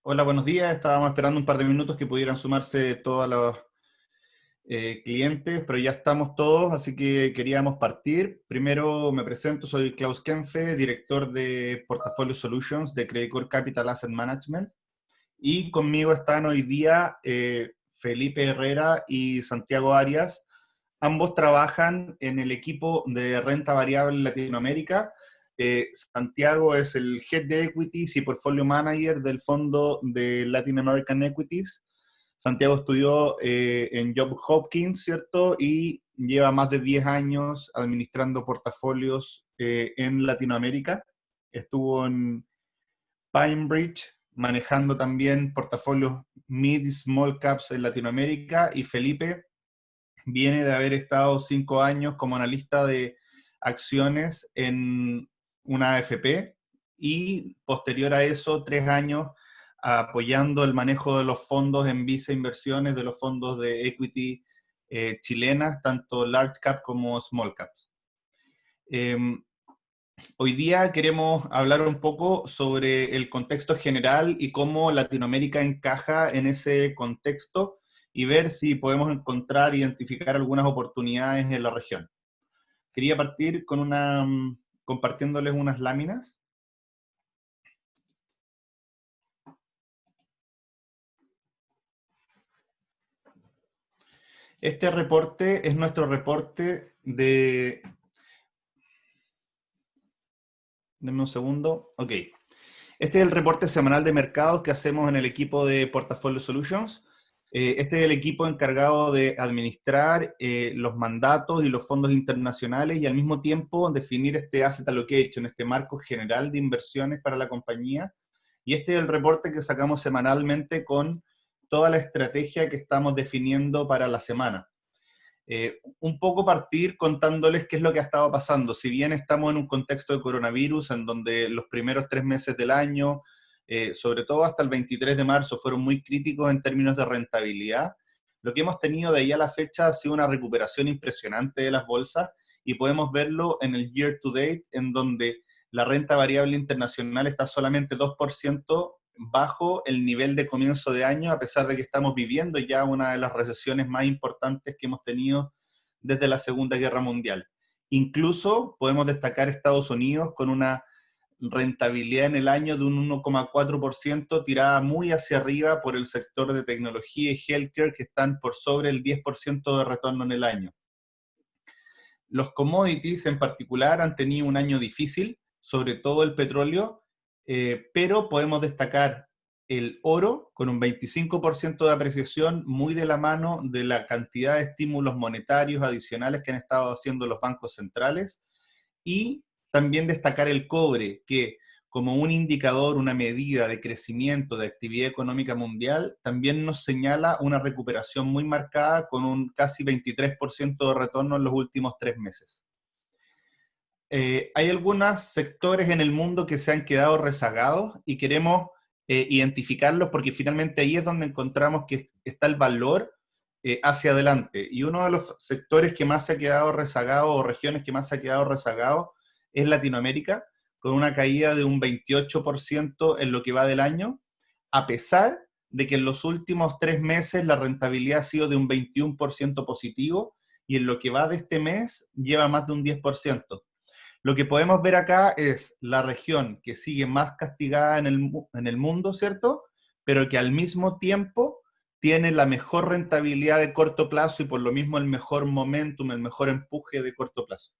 Hola, buenos días. Estábamos esperando un par de minutos que pudieran sumarse todos los clientes, pero ya estamos todos, así que queríamos partir. Primero me presento, soy Klaus Kenfe, director de Portfolio Solutions de Credicorp Capital Asset Management. Y conmigo están hoy día Felipe Herrera y Santiago Arias. Ambos trabajan en el equipo de renta variable en Latinoamérica. Santiago es el Head de Equities y Portfolio Manager del fondo de Latin American Equities. Santiago estudió en Johns Hopkins, ¿cierto? Y lleva más de 10 años administrando portafolios en Latinoamérica. Estuvo en PineBridge, manejando también portafolios mid y small caps en Latinoamérica. Y Felipe viene de haber estado 5 años como analista de acciones en una AFP y posterior a eso 3 años apoyando el manejo de los fondos en Visa Inversiones, de los fondos de equity chilenas, tanto large cap como small caps. Hoy día queremos hablar un poco sobre el contexto general y cómo Latinoamérica encaja en ese contexto y ver si podemos encontrar, identificar algunas oportunidades en la región. Quería partir con compartiéndoles unas láminas. Este reporte es nuestro reporte de... Denme un segundo. Ok. Este es el reporte semanal de mercados que hacemos en el equipo de Portfolio Solutions. Este es el equipo encargado de administrar los mandatos y los fondos internacionales y al mismo tiempo definir este asset allocation, este marco general de inversiones para la compañía. Y este es el reporte que sacamos semanalmente con toda la estrategia que estamos definiendo para la semana. Un poco partir contándoles qué es lo que ha estado pasando. Si bien estamos en un contexto de coronavirus, en donde los primeros 3 meses del año, sobre todo hasta el 23 de marzo, fueron muy críticos en términos de rentabilidad, lo que hemos tenido de ahí a la fecha ha sido una recuperación impresionante de las bolsas, y podemos verlo en el year to date, en donde la renta variable internacional está solamente 2% bajo el nivel de comienzo de año, a pesar de que estamos viviendo ya una de las recesiones más importantes que hemos tenido desde la Segunda Guerra Mundial. Incluso podemos destacar Estados Unidos con una rentabilidad en el año de un 1,4%, tirada muy hacia arriba por el sector de tecnología y healthcare, que están por sobre el 10% de retorno en el año. Los commodities en particular han tenido un año difícil, sobre todo el petróleo, pero podemos destacar el oro con un 25% de apreciación, muy de la mano de la cantidad de estímulos monetarios adicionales que han estado haciendo los bancos centrales, y también destacar el cobre, que como un indicador, una medida de crecimiento de actividad económica mundial, también nos señala una recuperación muy marcada con un casi 23% de retorno en los últimos 3 meses. Hay algunos sectores en el mundo que se han quedado rezagados y queremos identificarlos porque finalmente ahí es donde encontramos que está el valor hacia adelante. Y uno de los sectores que más se ha quedado rezagado, o regiones que más se ha quedado rezagado, es Latinoamérica, con una caída de un 28% en lo que va del año, a pesar de que en los últimos 3 meses la rentabilidad ha sido de un 21% positivo, y en lo que va de este mes lleva más de un 10%. Lo que podemos ver acá es la región que sigue más castigada en el mundo, ¿cierto? Pero que al mismo tiempo tiene la mejor rentabilidad de corto plazo y por lo mismo el mejor momentum, el mejor empuje de corto plazo.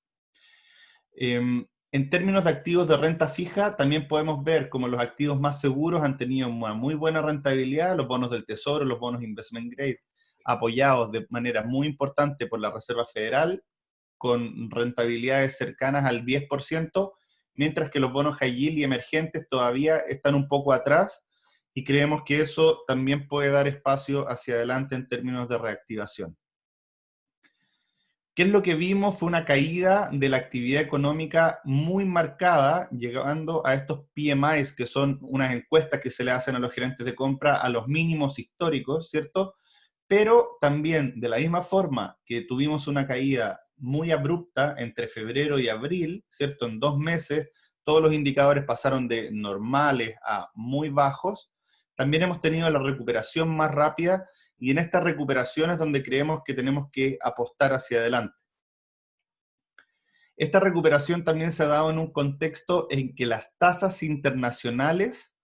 En términos de activos de renta fija, también podemos ver como los activos más seguros han tenido una muy buena rentabilidad, los bonos del Tesoro, los bonos investment grade, apoyados de manera muy importante por la Reserva Federal, con rentabilidades cercanas al 10%, mientras que los bonos high yield y emergentes todavía están un poco atrás, y creemos que eso también puede dar espacio hacia adelante en términos de reactivación. ¿Qué es lo que vimos? Fue una caída de la actividad económica muy marcada, llegando a estos PMIs, que son unas encuestas que se le hacen a los gerentes de compra a los mínimos históricos, ¿cierto? Pero también, de la misma forma que tuvimos una caída muy abrupta entre febrero y abril, ¿cierto? En 2 meses, todos los indicadores pasaron de normales a muy bajos. también hemos tenido la recuperación más rápida, y en esta recuperación es donde creemos que tenemos que apostar hacia adelante. Esta recuperación también se ha dado en un contexto en que las tasas internacionales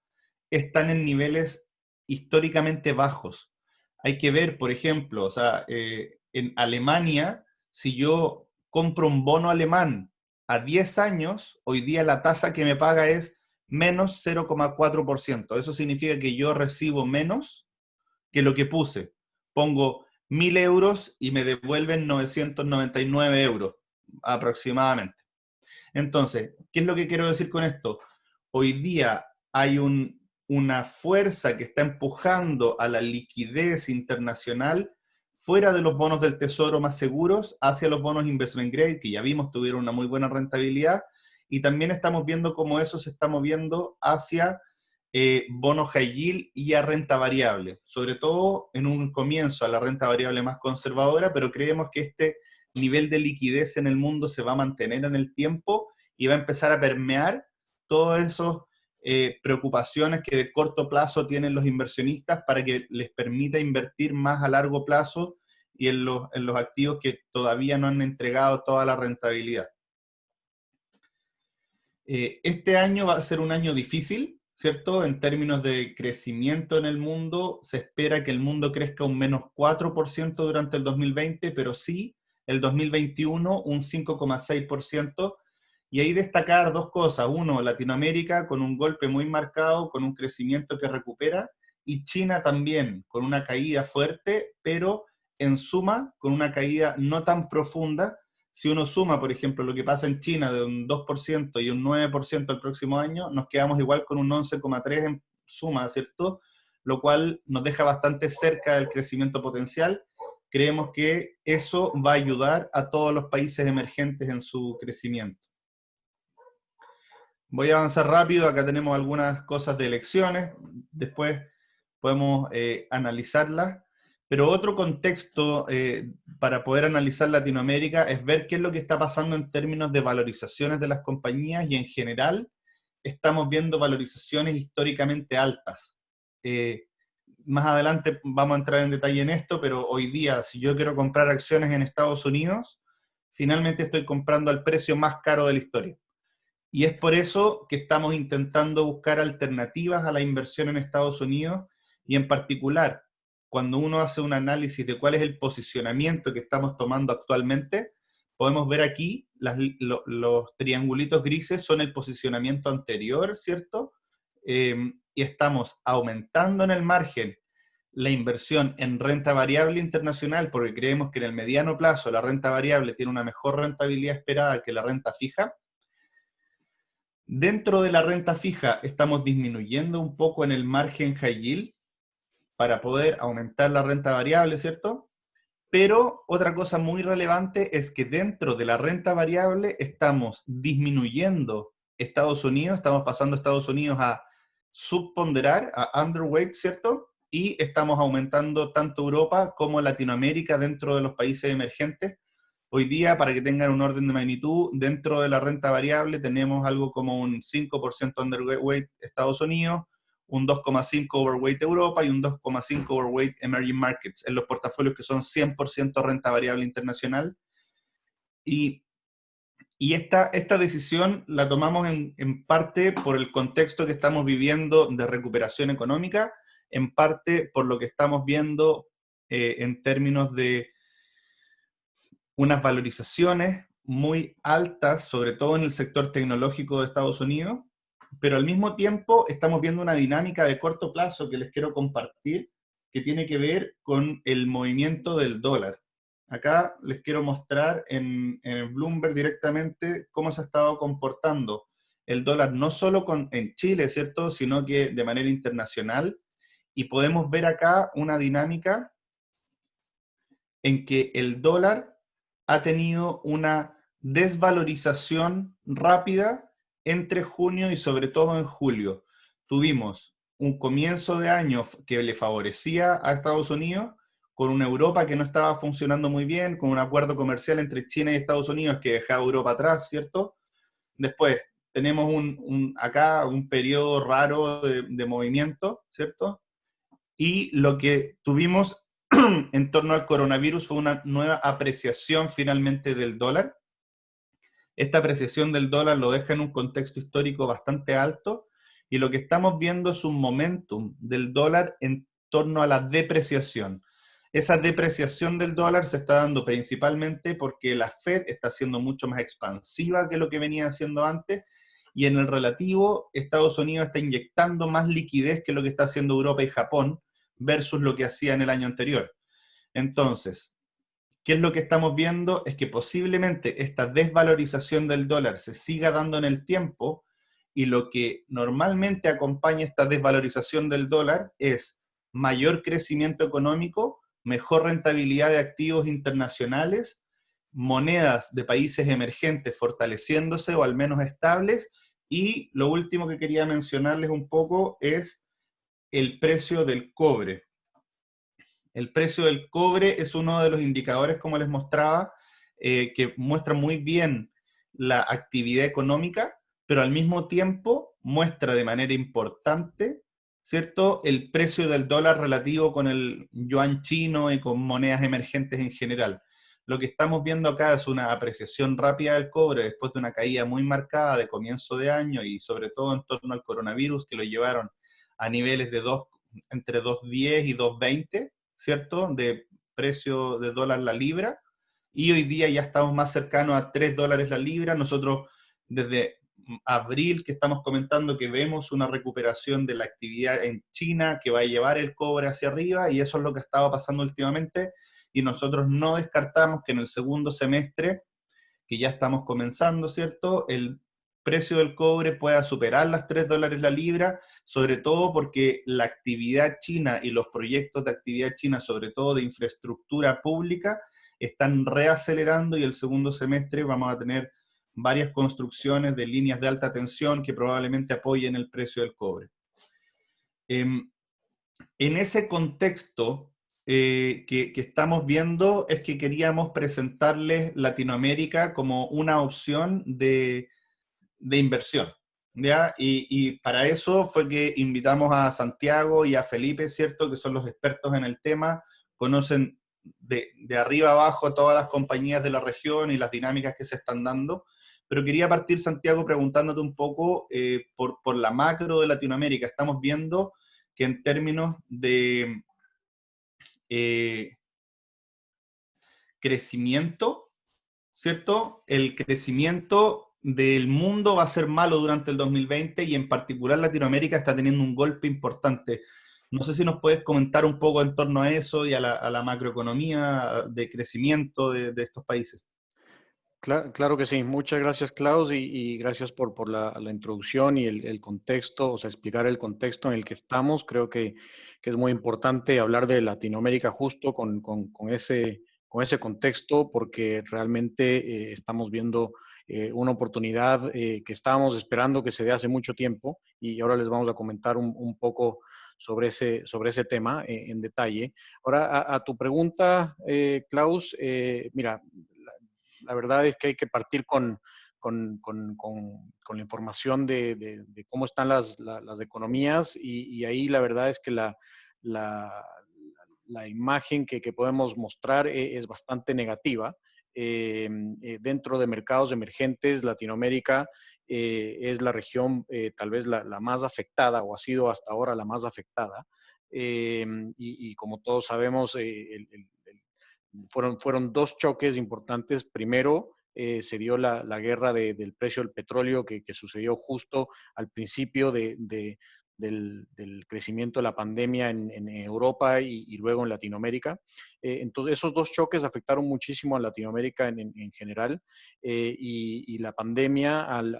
están en niveles históricamente bajos. Hay que ver, por ejemplo, o sea, en Alemania, si yo compro un bono alemán a 10 años, hoy día la tasa que me paga es menos 0,4%. Eso significa que yo recibo menos que lo que puse. Pongo 1.000 euros y me devuelven 999 euros aproximadamente. Entonces, ¿qué es lo que quiero decir con esto? Hoy día hay una fuerza que está empujando a la liquidez internacional fuera de los bonos del tesoro más seguros hacia los bonos investment grade, que ya vimos tuvieron una muy buena rentabilidad, y también estamos viendo cómo eso se está moviendo hacia bonos high yield y a renta variable, sobre todo en un comienzo a la renta variable más conservadora, pero creemos que este nivel de liquidez en el mundo se va a mantener en el tiempo y va a empezar a permear todas esas preocupaciones que de corto plazo tienen los inversionistas para que les permita invertir más a largo plazo y en los activos que todavía no han entregado toda la rentabilidad. Este año va a ser un año difícil, ¿cierto? En términos de crecimiento en el mundo, se espera que el mundo crezca un menos 4% durante el 2020, pero sí el 2021 un 5,6%. Y ahí destacar dos cosas. Uno, Latinoamérica con un golpe muy marcado, con un crecimiento que recupera, y China también con una caída fuerte, pero en suma con una caída no tan profunda. Si uno suma, por ejemplo, lo que pasa en China de un 2% y un 9% el próximo año, nos quedamos igual con un 11,3% en suma, ¿cierto? Lo cual nos deja bastante cerca del crecimiento potencial. Creemos que eso va a ayudar a todos los países emergentes en su crecimiento. Voy a avanzar rápido, acá tenemos algunas cosas de elecciones, después podemos analizarlas. Pero otro contexto para poder analizar Latinoamérica es ver qué es lo que está pasando en términos de valorizaciones de las compañías, y en general estamos viendo valorizaciones históricamente altas. Más adelante vamos a entrar en detalle en esto, pero hoy día si yo quiero comprar acciones en Estados Unidos, finalmente estoy comprando al precio más caro de la historia. Y es por eso que estamos intentando buscar alternativas a la inversión en Estados Unidos, y en particular, cuando uno hace un análisis de cuál es el posicionamiento que estamos tomando actualmente, podemos ver aquí los triangulitos grises son el posicionamiento anterior, ¿cierto? Y estamos aumentando en el margen la inversión en renta variable internacional, porque creemos que en el mediano plazo la renta variable tiene una mejor rentabilidad esperada que la renta fija. Dentro de la renta fija estamos disminuyendo un poco en el margen high yield para poder aumentar la renta variable, ¿cierto? Pero otra cosa muy relevante es que dentro de la renta variable estamos disminuyendo Estados Unidos, estamos pasando Estados Unidos a subponderar, a underweight, ¿cierto? Y estamos aumentando tanto Europa como Latinoamérica dentro de los países emergentes. Hoy día, para que tengan un orden de magnitud, dentro de la renta variable tenemos algo como un 5% underweight Estados Unidos, un 2,5% overweight Europa y un 2,5% overweight emerging markets, en los portafolios que son 100% renta variable internacional. Y esta decisión la tomamos en parte por el contexto que estamos viviendo de recuperación económica, en parte por lo que estamos viendo en términos de unas valorizaciones muy altas, sobre todo en el sector tecnológico de Estados Unidos, pero al mismo tiempo estamos viendo una dinámica de corto plazo que les quiero compartir, que tiene que ver con el movimiento del dólar. Acá les quiero mostrar en Bloomberg directamente cómo se ha estado comportando el dólar, no solo en Chile, ¿cierto?, sino que de manera internacional, y podemos ver acá una dinámica en que el dólar ha tenido una desvalorización rápida entre junio y sobre todo en julio. Tuvimos un comienzo de año que le favorecía a Estados Unidos, con una Europa que no estaba funcionando muy bien, con un acuerdo comercial entre China y Estados Unidos que dejaba a Europa atrás, ¿cierto? Después tenemos acá un periodo raro de movimiento, ¿cierto? Y lo que tuvimos en torno al coronavirus fue una nueva apreciación finalmente del dólar. Esta apreciación del dólar lo deja en un contexto histórico bastante alto y lo que estamos viendo es un momentum del dólar en torno a la depreciación. Esa depreciación del dólar se está dando principalmente porque la Fed está siendo mucho más expansiva que lo que venía haciendo antes y en el relativo Estados Unidos está inyectando más liquidez que lo que está haciendo Europa y Japón versus lo que hacía en el año anterior. Entonces, ¿qué es lo que estamos viendo? Es que posiblemente esta desvalorización del dólar se siga dando en el tiempo y lo que normalmente acompaña esta desvalorización del dólar es mayor crecimiento económico, mejor rentabilidad de activos internacionales, monedas de países emergentes fortaleciéndose o al menos estables, y lo último que quería mencionarles un poco es el precio del cobre. El precio del cobre es uno de los indicadores, como les mostraba, que muestra muy bien la actividad económica, pero al mismo tiempo muestra de manera importante, ¿cierto?, el precio del dólar relativo con el yuan chino y con monedas emergentes en general. Lo que estamos viendo acá es una apreciación rápida del cobre después de una caída muy marcada de comienzo de año y sobre todo en torno al coronavirus que lo llevaron a niveles de entre 2.10 y 2.20, ¿cierto?, de precio de dólar la libra, y hoy día ya estamos más cercanos a $3 la libra. Nosotros desde abril que estamos comentando que vemos una recuperación de la actividad en China que va a llevar el cobre hacia arriba, y eso es lo que estaba pasando últimamente, y nosotros no descartamos que en el segundo semestre, que ya estamos comenzando, ¿cierto?, el precio del cobre pueda superar las $3 la libra, sobre todo porque la actividad china y los proyectos de actividad china, sobre todo de infraestructura pública, están reacelerando y el segundo semestre vamos a tener varias construcciones de líneas de alta tensión que probablemente apoyen el precio del cobre. En ese contexto que estamos viendo es que queríamos presentarles Latinoamérica como una opción de inversión, ¿ya? Y para eso fue que invitamos a Santiago y a Felipe, ¿cierto?, que son los expertos en el tema, conocen de arriba abajo todas las compañías de la región y las dinámicas que se están dando, pero quería partir, Santiago, preguntándote un poco por la macro de Latinoamérica. Estamos viendo que en términos de eh, crecimiento, ¿cierto? El crecimiento del mundo va a ser malo durante el 2020 y en particular Latinoamérica está teniendo un golpe importante. No sé si nos puedes comentar un poco en torno a eso y a la macroeconomía de crecimiento de estos países. Claro que sí. Muchas gracias, Klaus, y gracias por la introducción y el contexto, o sea, explicar el contexto en el que estamos. Creo que es muy importante hablar de Latinoamérica justo con ese contexto, porque realmente estamos viendo una oportunidad que estábamos esperando que se dé hace mucho tiempo, y ahora les vamos a comentar un poco sobre ese tema en detalle. Ahora, a tu pregunta, Klaus, mira, la verdad es que hay que partir con la información de cómo están las economías, y ahí la verdad es que la, la imagen que podemos mostrar es bastante negativa. Dentro de mercados emergentes, Latinoamérica es la región tal vez la más afectada, o ha sido hasta ahora la más afectada. Y como todos sabemos, fueron dos choques importantes. Primero, se dio la guerra del precio del petróleo que sucedió justo al principio del crecimiento de la pandemia en Europa y luego en Latinoamérica. Entonces, esos dos choques afectaron muchísimo a Latinoamérica en general, y la pandemia, al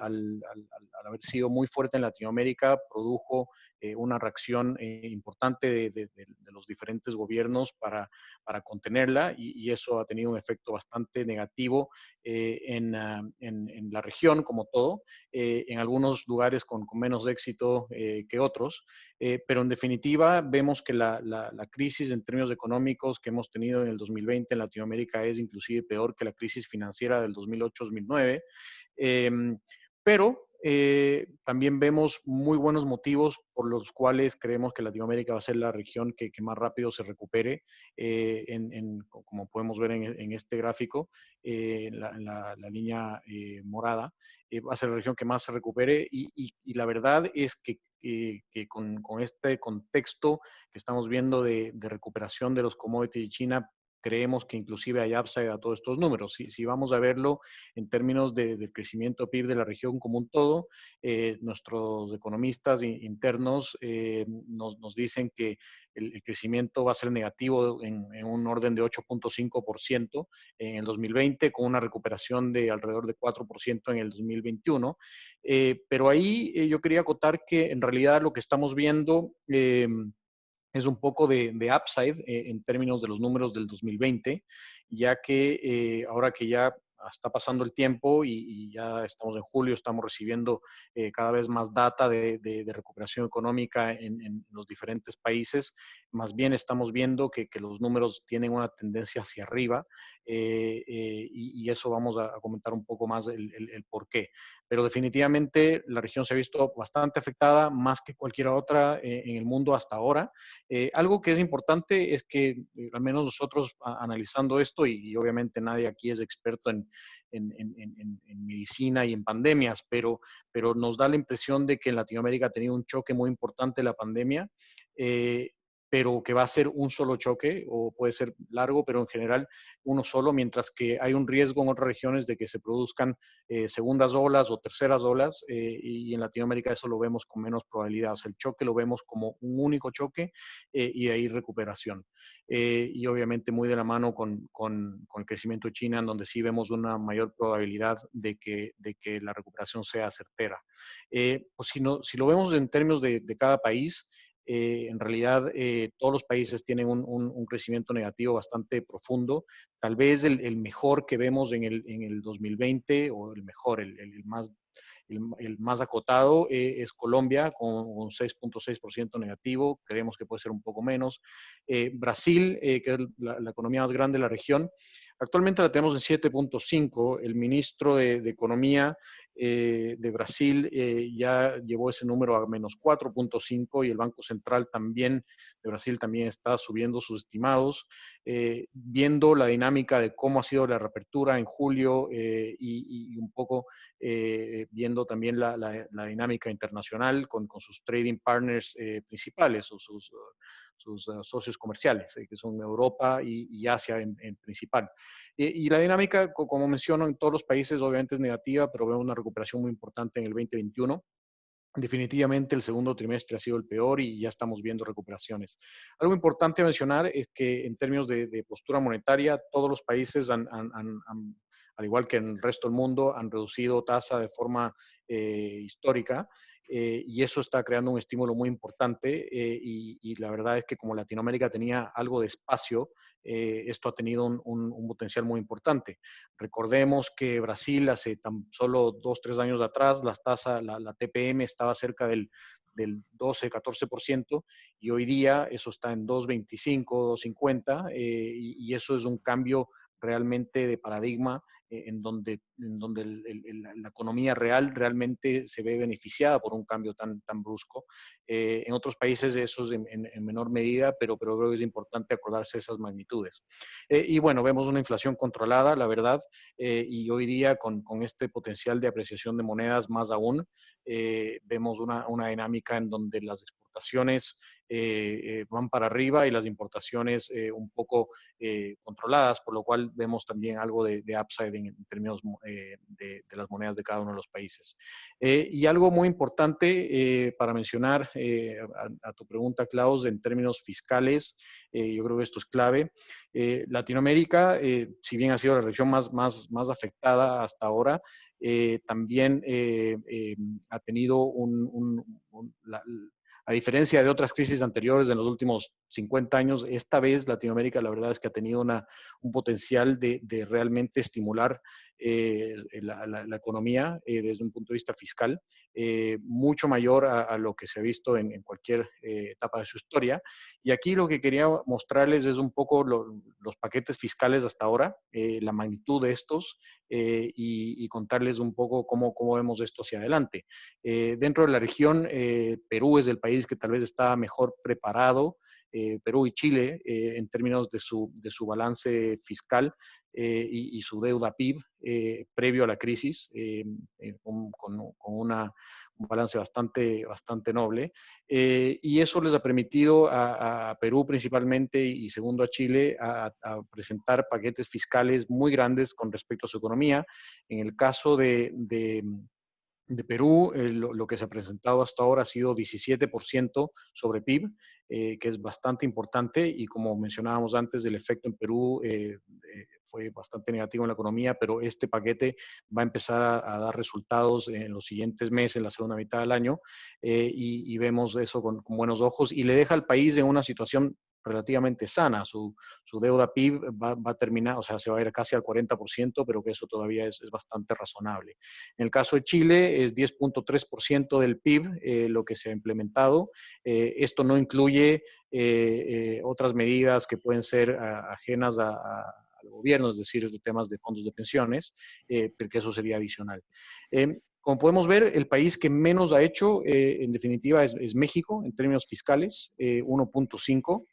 haber sido muy fuerte en Latinoamérica, produjo una reacción importante de los diferentes gobiernos para contenerla, y eso ha tenido un efecto bastante negativo en la región como todo, en algunos lugares con menos éxito que otros, pero en definitiva vemos que la crisis en términos económicos que hemos tenido en el 2020 en Latinoamérica es inclusive peor que la crisis financiera del 2008-2009, pero También vemos muy buenos motivos por los cuales creemos que Latinoamérica va a ser la región que más rápido se recupere, como podemos ver en este gráfico, la línea morada, va a ser la región que más se recupere y la verdad es que con este contexto que estamos viendo de recuperación de los commodities de China, creemos que inclusive hay upside a todos estos números. Si vamos a verlo en términos del crecimiento PIB de la región como un todo, nuestros economistas internos nos dicen que el crecimiento va a ser negativo en un orden de 8.5% en el 2020, con una recuperación de alrededor de 4% en el 2021. Pero ahí yo quería acotar que en realidad lo que estamos viendo es un poco de upside en términos de los números del 2020, ya que ahora que ya está pasando el tiempo y ya estamos en julio, estamos recibiendo cada vez más data de recuperación económica en los diferentes países, más bien estamos viendo que los números tienen una tendencia hacia arriba y eso vamos a comentar un poco más el por qué. Pero definitivamente la región se ha visto bastante afectada, más que cualquier otra en el mundo hasta ahora. Algo que es importante es que, al menos nosotros analizando esto, y obviamente nadie aquí es experto en medicina y en pandemias, pero nos da la impresión de que en Latinoamérica ha tenido un choque muy importante la pandemia, eh, pero que va a ser un solo choque o puede ser largo, pero en general uno solo, mientras que hay un riesgo en otras regiones de que se produzcan segundas olas o terceras olas, y en Latinoamérica eso lo vemos con menos probabilidad. O sea, el choque lo vemos como un único choque y de ahí recuperación. Y obviamente muy de la mano con el crecimiento de China, en donde sí vemos una mayor probabilidad de que la recuperación sea certera. Pues si lo vemos en términos de cada país, en realidad todos los países tienen un crecimiento negativo bastante profundo. Tal vez el mejor que vemos en el 2020, o el mejor, el más acotado es Colombia, con un 6.6% negativo. Creemos que puede ser un poco menos. Brasil, que es la economía más grande de la región, actualmente la tenemos en 7.5. El ministro de Economía de Brasil ya llevó ese número a menos 4.5 y el Banco Central también de Brasil también está subiendo sus estimados, viendo la dinámica de cómo ha sido la reapertura en julio y un poco viendo también la dinámica internacional con sus trading partners principales o sus socios comerciales, que son Europa y Asia en principal. Y la dinámica, como menciono, en todos los países obviamente es negativa, pero vemos una recuperación muy importante en el 2021. Definitivamente el segundo trimestre ha sido el peor y ya estamos viendo recuperaciones. Algo importante a mencionar es que en términos de postura monetaria, todos los países al igual que en el resto del mundo, han reducido tasa de forma histórica. Y eso está creando un estímulo muy importante y la verdad es que como Latinoamérica tenía algo de espacio, esto ha tenido un potencial muy importante. Recordemos que Brasil hace tan solo 2, 3 años atrás, la TPM estaba cerca del 12, 14%, y hoy día eso está en 2.25, 2.50, y eso es un cambio realmente de paradigma en donde la economía real realmente se ve beneficiada por un cambio tan brusco. En otros países eso es en menor medida, pero creo que es importante acordarse de esas magnitudes. Y bueno, vemos una inflación controlada, la verdad, y hoy día con este potencial de apreciación de monedas más aún, vemos una dinámica en donde las exportaciones van para arriba y las importaciones un poco controladas, por lo cual vemos también algo de upside en términos de las monedas de cada uno de los países. Y algo muy importante para mencionar a tu pregunta, Klaus, en términos fiscales, yo creo que esto es clave. Latinoamérica, si bien ha sido la región más afectada hasta ahora, también ha tenido a diferencia de otras crisis anteriores en los últimos 50 años, esta vez Latinoamérica la verdad es que ha tenido un potencial de realmente estimular la economía desde un punto de vista fiscal, mucho mayor a lo que se ha visto en cualquier etapa de su historia. Y aquí lo que quería mostrarles es un poco los paquetes fiscales hasta ahora, la magnitud de estos, y contarles un poco cómo vemos esto hacia adelante. Dentro de la región, Perú es el país que tal vez está mejor preparado, Perú y Chile, en términos de su balance fiscal y su deuda PIB previo a la crisis, con un balance bastante noble. Y eso les ha permitido a Perú principalmente y segundo a Chile a presentar paquetes fiscales muy grandes con respecto a su economía. En el caso de Perú, lo que se ha presentado hasta ahora ha sido 17% sobre PIB, que es bastante importante y como mencionábamos antes, el efecto en Perú fue bastante negativo en la economía, pero este paquete va a empezar a dar resultados en los siguientes meses, en la segunda mitad del año, y vemos eso con buenos ojos y le deja al país en una situación relativamente sana. Su deuda PIB va a terminar, o sea, se va a ir casi al 40%, pero que eso todavía es bastante razonable. En el caso de Chile es 10.3% del PIB lo que se ha implementado. Esto no incluye otras medidas que pueden ser ajenas al gobierno, es decir, de temas de fondos de pensiones, porque eso sería adicional. Como podemos ver, el país que menos ha hecho, en definitiva, es México en términos fiscales, 1.5.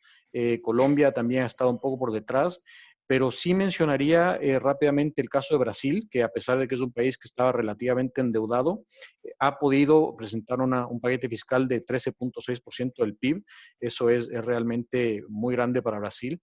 Colombia también ha estado un poco por detrás, pero sí mencionaría rápidamente el caso de Brasil, que a pesar de que es un país que estaba relativamente endeudado, ha podido presentar un paquete fiscal de 13.6% del PIB. Eso es realmente muy grande para Brasil.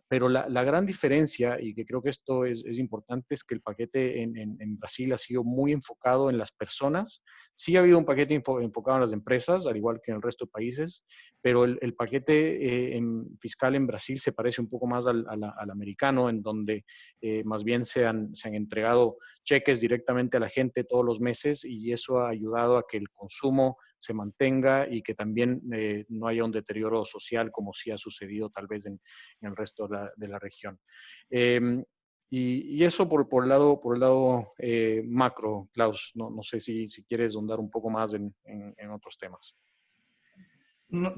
Pero la gran diferencia, y que creo que esto es importante, es que el paquete en Brasil ha sido muy enfocado en las personas. Sí ha habido un paquete enfocado en las empresas, al igual que en el resto de países, pero el paquete fiscal en Brasil se parece un poco más al americano, en donde más bien se han entregado cheques directamente a la gente todos los meses y eso ha ayudado a que el consumo se mantenga y que también no haya un deterioro social como sí ha sucedido tal vez en el resto de la región. Y eso por el lado macro, Klaus. No sé si quieres ahondar un poco más en otros temas. No,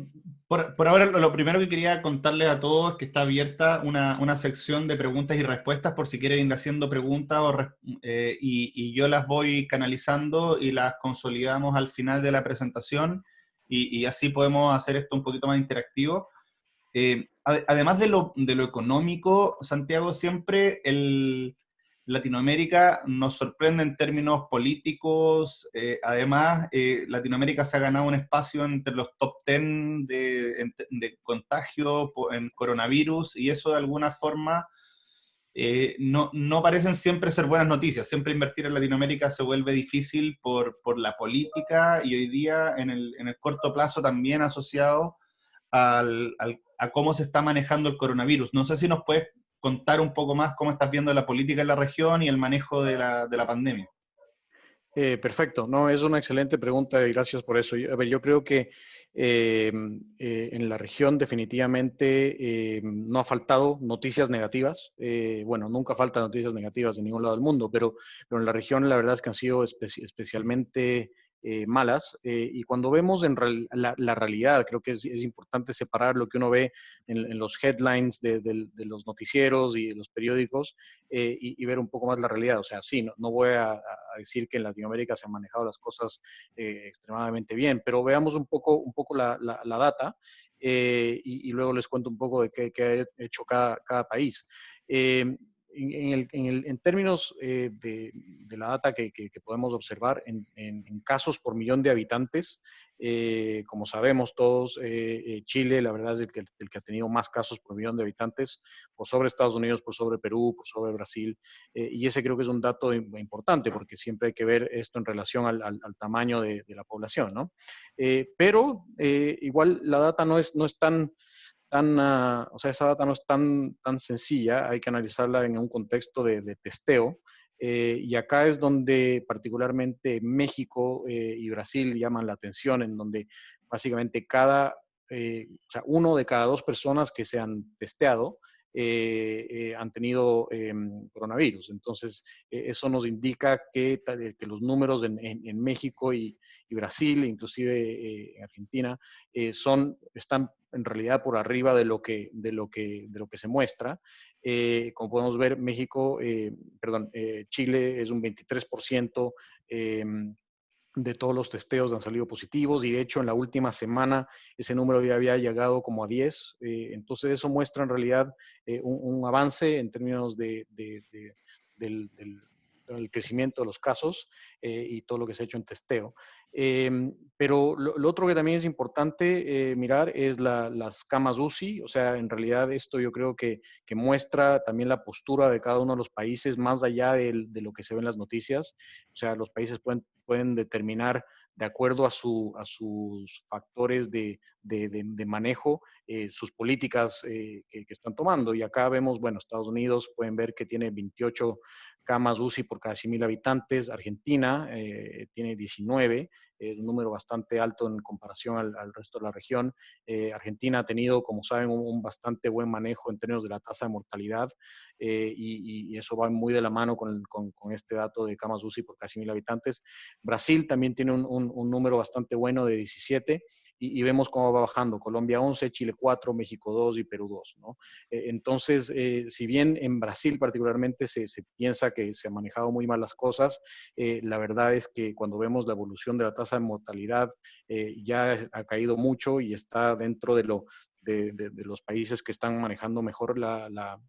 por ahora, lo primero que quería contarles a todos es que está abierta una sección de preguntas y respuestas por si quieren ir haciendo preguntas y yo las voy canalizando y las consolidamos al final de la presentación y así podemos hacer esto un poquito más interactivo. Además de lo económico, Santiago, siempre Latinoamérica nos sorprende en términos políticos. Además, Latinoamérica se ha ganado un espacio entre los top 10 de contagio en coronavirus y eso de alguna forma no parecen siempre ser buenas noticias. Siempre invertir en Latinoamérica se vuelve difícil por la política y hoy día en el corto plazo también asociado a cómo se está manejando el coronavirus. No sé si nos puedes contar un poco más cómo estás viendo la política en la región y el manejo de la pandemia. Perfecto, no, es una excelente pregunta y gracias por eso. A ver, yo creo que en la región definitivamente no ha faltado noticias negativas. Bueno, nunca faltan noticias negativas en ningún lado del mundo, pero en la región la verdad es que han sido especialmente malas. Y cuando vemos la realidad, creo que es importante separar lo que uno ve en los headlines de los noticieros y de los periódicos y ver un poco más la realidad. O sea, sí, no voy a decir que en Latinoamérica se han manejado las cosas extremadamente bien, pero veamos un poco la data y luego les cuento un poco de qué ha hecho cada país. En términos de la data que podemos observar en casos por millón de habitantes, como sabemos todos, Chile, la verdad es el que ha tenido más casos por millón de habitantes, por sobre Estados Unidos, por sobre Perú, por sobre Brasil, y ese creo que es un dato importante porque siempre hay que ver esto en relación al tamaño de la población, ¿no? Pero igual la data no es tan, o sea, esa data no es tan sencilla, hay que analizarla en un contexto de testeo. Y acá es donde particularmente México y Brasil llaman la atención, en donde básicamente o sea, uno de cada dos personas que se han testeado han tenido coronavirus. Entonces, eso nos indica que los números en México y Brasil, inclusive en Argentina, están en realidad por arriba de lo que se muestra. Como podemos ver, Chile es un 23% de todos los testeos han salido positivos y de hecho en la última semana ese número ya había llegado como a 10. Entonces eso muestra en realidad un avance en términos del crecimiento de los casos y todo lo que se ha hecho en testeo. Pero lo otro que también es importante mirar es las camas UCI, o sea, en realidad esto yo creo que muestra también la postura de cada uno de los países más allá de lo que se ve en las noticias. O sea, los países pueden determinar de acuerdo a sus factores de manejo, sus políticas que están tomando. Y acá vemos, bueno, Estados Unidos pueden ver que tiene 28 camas UCI por cada 100.000 habitantes, Argentina tiene 19, un número bastante alto en comparación al resto de la región. Argentina ha tenido, como saben, un bastante buen manejo en términos de la tasa de mortalidad y eso va muy de la mano con este dato de camas UCI por cada 100.000 habitantes. Brasil también tiene un número bastante bueno de 17 y vemos cómo va bajando. Colombia 11, Chile 4, México 2 y Perú 2, ¿no? Entonces, si bien en Brasil particularmente se piensa que se han manejado muy mal las cosas, la verdad es que cuando vemos la evolución de la tasa de mortalidad ya ha caído mucho y está dentro de los países que están manejando mejor la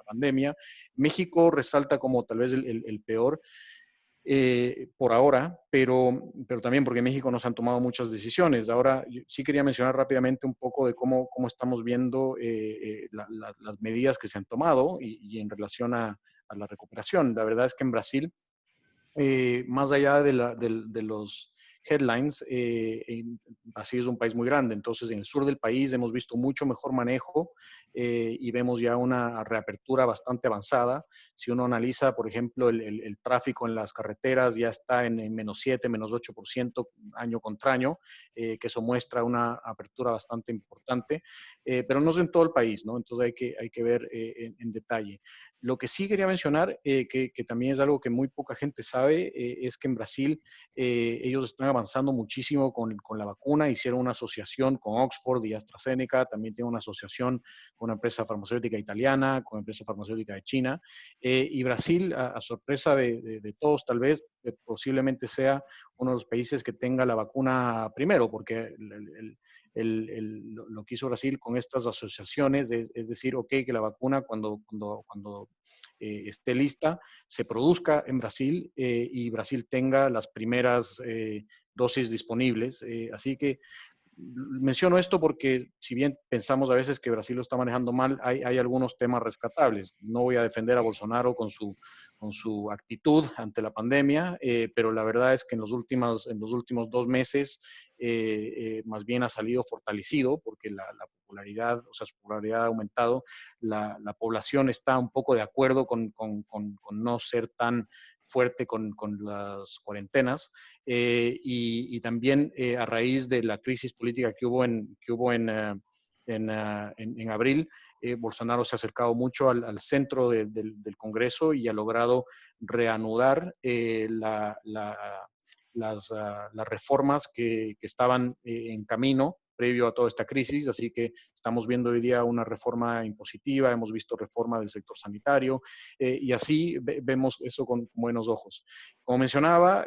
pandemia. México resalta como tal vez el peor por ahora, pero también porque en México nos han tomado muchas decisiones. Ahora, sí quería mencionar rápidamente un poco de cómo estamos viendo las medidas que se han tomado y en relación a la recuperación. La verdad es que en Brasil más allá de los headlines, Brasil es un país muy grande, entonces en el sur del país hemos visto mucho mejor manejo y vemos ya una reapertura bastante avanzada. Si uno analiza, por ejemplo, el tráfico en las carreteras ya está en -7, -8% año contra año, que eso muestra una apertura bastante importante, pero no es en todo el país, ¿no? Entonces hay que ver en detalle. Lo que sí quería mencionar, que también es algo que muy poca gente sabe, es que en Brasil ellos están avanzando muchísimo con la vacuna. Hicieron una asociación con Oxford y AstraZeneca, también tienen una asociación con una empresa farmacéutica italiana, con una empresa farmacéutica de China. Y Brasil, a sorpresa de todos tal vez, posiblemente sea uno de los países que tenga la vacuna primero, porque lo que hizo Brasil con estas asociaciones es decir, ok, que la vacuna cuando esté lista se produzca en Brasil y Brasil tenga las primeras dosis disponibles. Así que menciono esto porque si bien pensamos a veces que Brasil lo está manejando mal, hay algunos temas rescatables. No voy a defender a Bolsonaro con su actitud ante la pandemia, pero la verdad es que en los últimos 2 meses más bien ha salido fortalecido porque la popularidad, o sea, su popularidad ha aumentado. La población está un poco de acuerdo con no ser tan fuerte con las cuarentenas y también a raíz de la crisis política que hubo en abril, Bolsonaro se ha acercado mucho al centro del Congreso y ha logrado reanudar las reformas que estaban en camino previo a toda esta crisis, así que estamos viendo hoy día una reforma impositiva, hemos visto reforma del sector sanitario y así vemos eso con buenos ojos. Como mencionaba,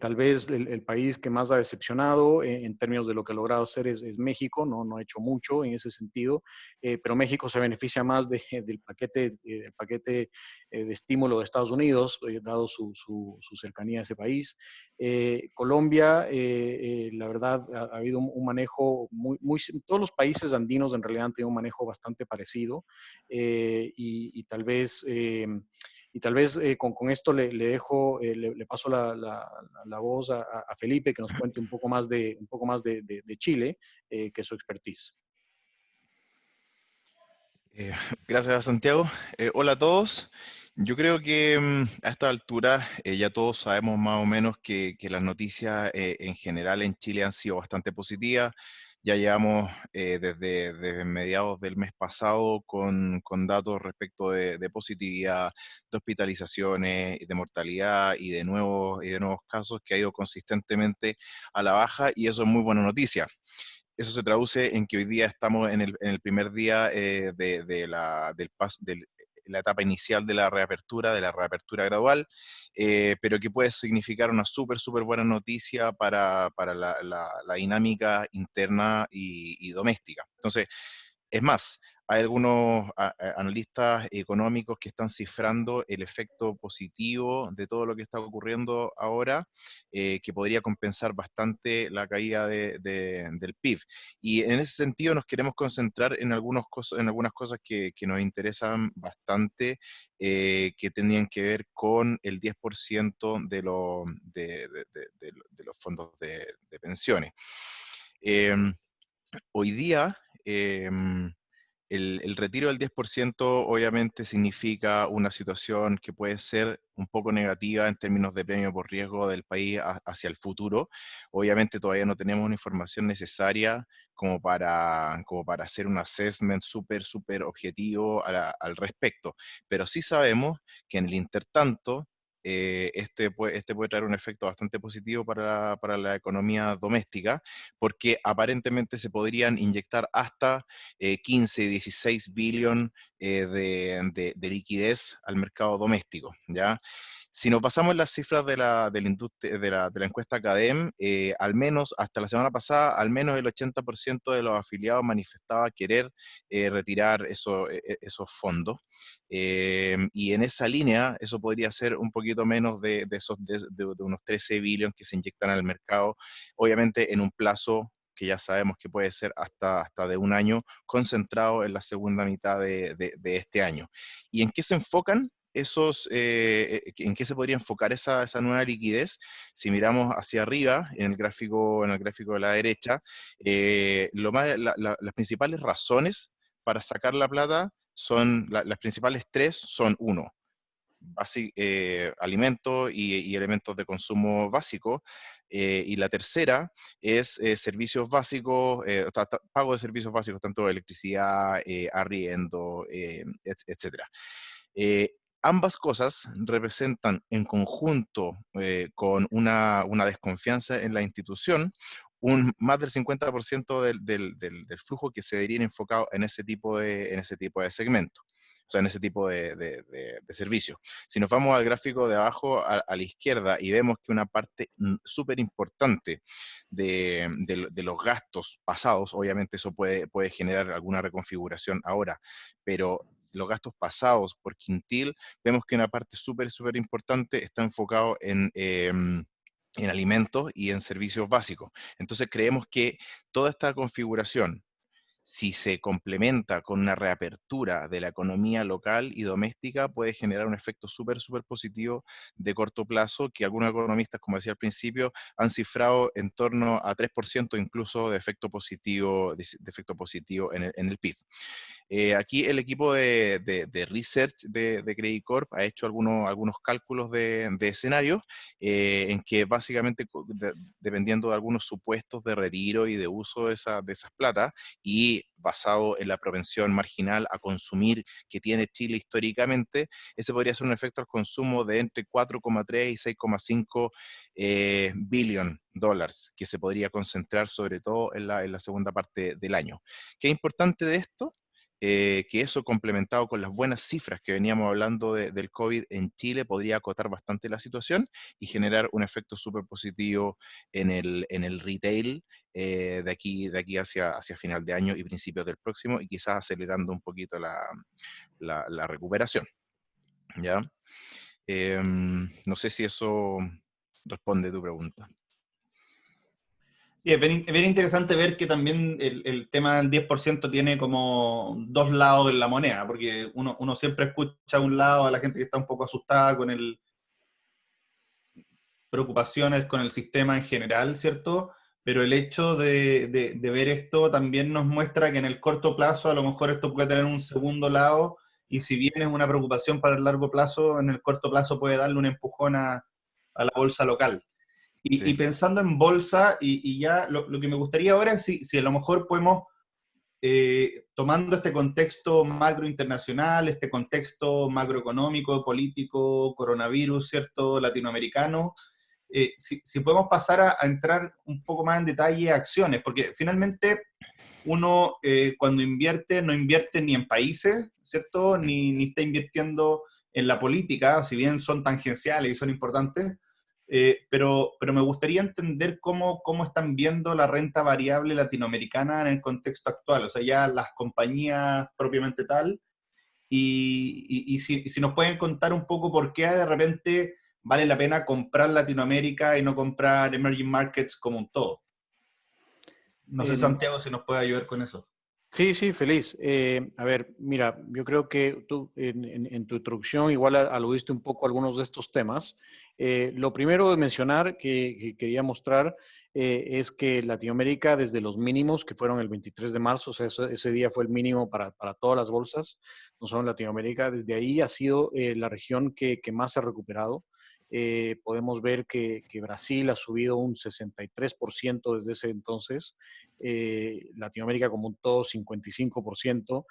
tal vez el país que más ha decepcionado en términos de lo que ha logrado hacer es México, no ha hecho mucho en ese sentido, pero México se beneficia más del paquete de estímulo de Estados Unidos, dado su cercanía a ese país. Colombia, la verdad, ha habido un manejo todos los países andinos en realidad han tenido un manejo bastante parecido y tal vez con esto le paso la voz a Felipe que nos cuente un poco más de Chile, que es su expertise. Gracias, Santiago. Hola a todos. Yo creo que a esta altura ya todos sabemos más o menos que las noticias en general en Chile han sido bastante positivas. Ya llevamos desde mediados del mes pasado con datos respecto de positividad, de hospitalizaciones, de mortalidad y de nuevos casos que ha ido consistentemente a la baja, y eso es muy buena noticia. Eso se traduce en que hoy día estamos en el primer día de la etapa inicial de la reapertura gradual, pero que puede significar una súper buena noticia para la dinámica interna y doméstica. Entonces, es más, hay algunos analistas económicos que están cifrando el efecto positivo de todo lo que está ocurriendo ahora, que podría compensar bastante la caída del PIB. Y en ese sentido nos queremos concentrar en algunas cosas que nos interesan bastante, que tenían que ver con el 10% de los fondos de pensiones. Hoy día, el retiro del 10% obviamente significa una situación que puede ser un poco negativa en términos de premio por riesgo del país hacia el futuro. Obviamente todavía no tenemos una información necesaria como para hacer un assessment súper objetivo al respecto, pero sí sabemos que en el intertanto, este puede traer un efecto bastante positivo para la economía doméstica, porque aparentemente se podrían inyectar hasta 15, 16 billones de liquidez al mercado doméstico, ¿ya? Si nos basamos en las cifras de la encuesta CADEM, al menos hasta la semana pasada, al menos el 80% de los afiliados manifestaba querer retirar esos fondos. Y en esa línea, eso podría ser un poquito menos de unos 13 billones que se inyectan al mercado, obviamente en un plazo que ya sabemos que puede ser hasta de un año, concentrado en la segunda mitad de este año. ¿Y en qué se enfocan? ¿En qué se podría enfocar esa nueva liquidez? Si miramos hacia arriba, en el gráfico de la derecha, las principales razones para sacar la plata las principales tres son: uno, alimentos y elementos de consumo básico, y la tercera es servicios básicos, pago de servicios básicos, tanto electricidad, arriendo, etcétera. Eh, Ambas cosas representan en conjunto, con una desconfianza en la institución, más del 50% del flujo que se debería enfocado en ese tipo de segmento, o sea, en ese tipo de servicios. Si nos vamos al gráfico de abajo a la izquierda y vemos que una parte súper importante de los gastos pasados, obviamente eso puede generar alguna reconfiguración ahora, pero los gastos pasados por quintil, vemos que una parte súper importante está enfocado en alimentos y en servicios básicos. Entonces creemos que toda esta configuración, si se complementa con una reapertura de la economía local y doméstica, puede generar un efecto súper positivo de corto plazo, que algunos economistas, como decía al principio, han cifrado en torno a 3% incluso de efecto positivo, en el PIB. Aquí el equipo de research de Credit Corp ha hecho algunos cálculos de escenarios, en que básicamente, dependiendo de algunos supuestos de retiro y de uso de esas plata, y basado en la propensión marginal a consumir que tiene Chile históricamente, ese podría ser un efecto al consumo de entre 4,3 y 6,5 billion dólares, que se podría concentrar sobre todo en la segunda parte del año. ¿Qué es importante de esto? Que eso, complementado con las buenas cifras que veníamos hablando del COVID en Chile, podría acotar bastante la situación y generar un efecto súper positivo en el retail, de aquí hacia final de año y principios del próximo, y quizás acelerando un poquito la recuperación, ¿ya? No sé si eso responde tu pregunta. Sí, es bien interesante ver que también el tema del 10% tiene como dos lados en la moneda, porque uno siempre escucha a un lado a la gente que está un poco asustada con preocupaciones con el sistema en general, ¿cierto? Pero el hecho de ver esto también nos muestra que en el corto plazo a lo mejor esto puede tener un segundo lado, y si bien es una preocupación para el largo plazo, en el corto plazo puede darle un empujón a la bolsa local. Y Sí. pensando en bolsa, y ya lo que me gustaría ahora es si a lo mejor podemos, tomando este contexto macro internacional, este contexto macroeconómico, político, coronavirus, ¿cierto?, latinoamericano, si podemos pasar a entrar un poco más en detalle a acciones, porque finalmente uno cuando invierte, no invierte ni en países, ¿cierto?, ni está invirtiendo en la política, si bien son tangenciales y son importantes, pero me gustaría entender cómo están viendo la renta variable latinoamericana en el contexto actual, o sea, ya las compañías propiamente tal, y si nos pueden contar un poco por qué de repente vale la pena comprar Latinoamérica y no comprar emerging markets como un todo. No sé, En- Santiago, si nos puede ayudar con eso. Sí, sí, feliz. A ver, mira, yo creo que tú en tu introducción igual aludiste un poco a algunos de estos temas. Lo primero de mencionar que quería mostrar es que Latinoamérica desde los mínimos, que fueron el 23 de marzo, o sea, ese día fue el mínimo para todas las bolsas, no solo en Latinoamérica, desde ahí ha sido la región que más se ha recuperado. Podemos ver que Brasil ha subido un 63% desde ese entonces, Latinoamérica como un todo 55%,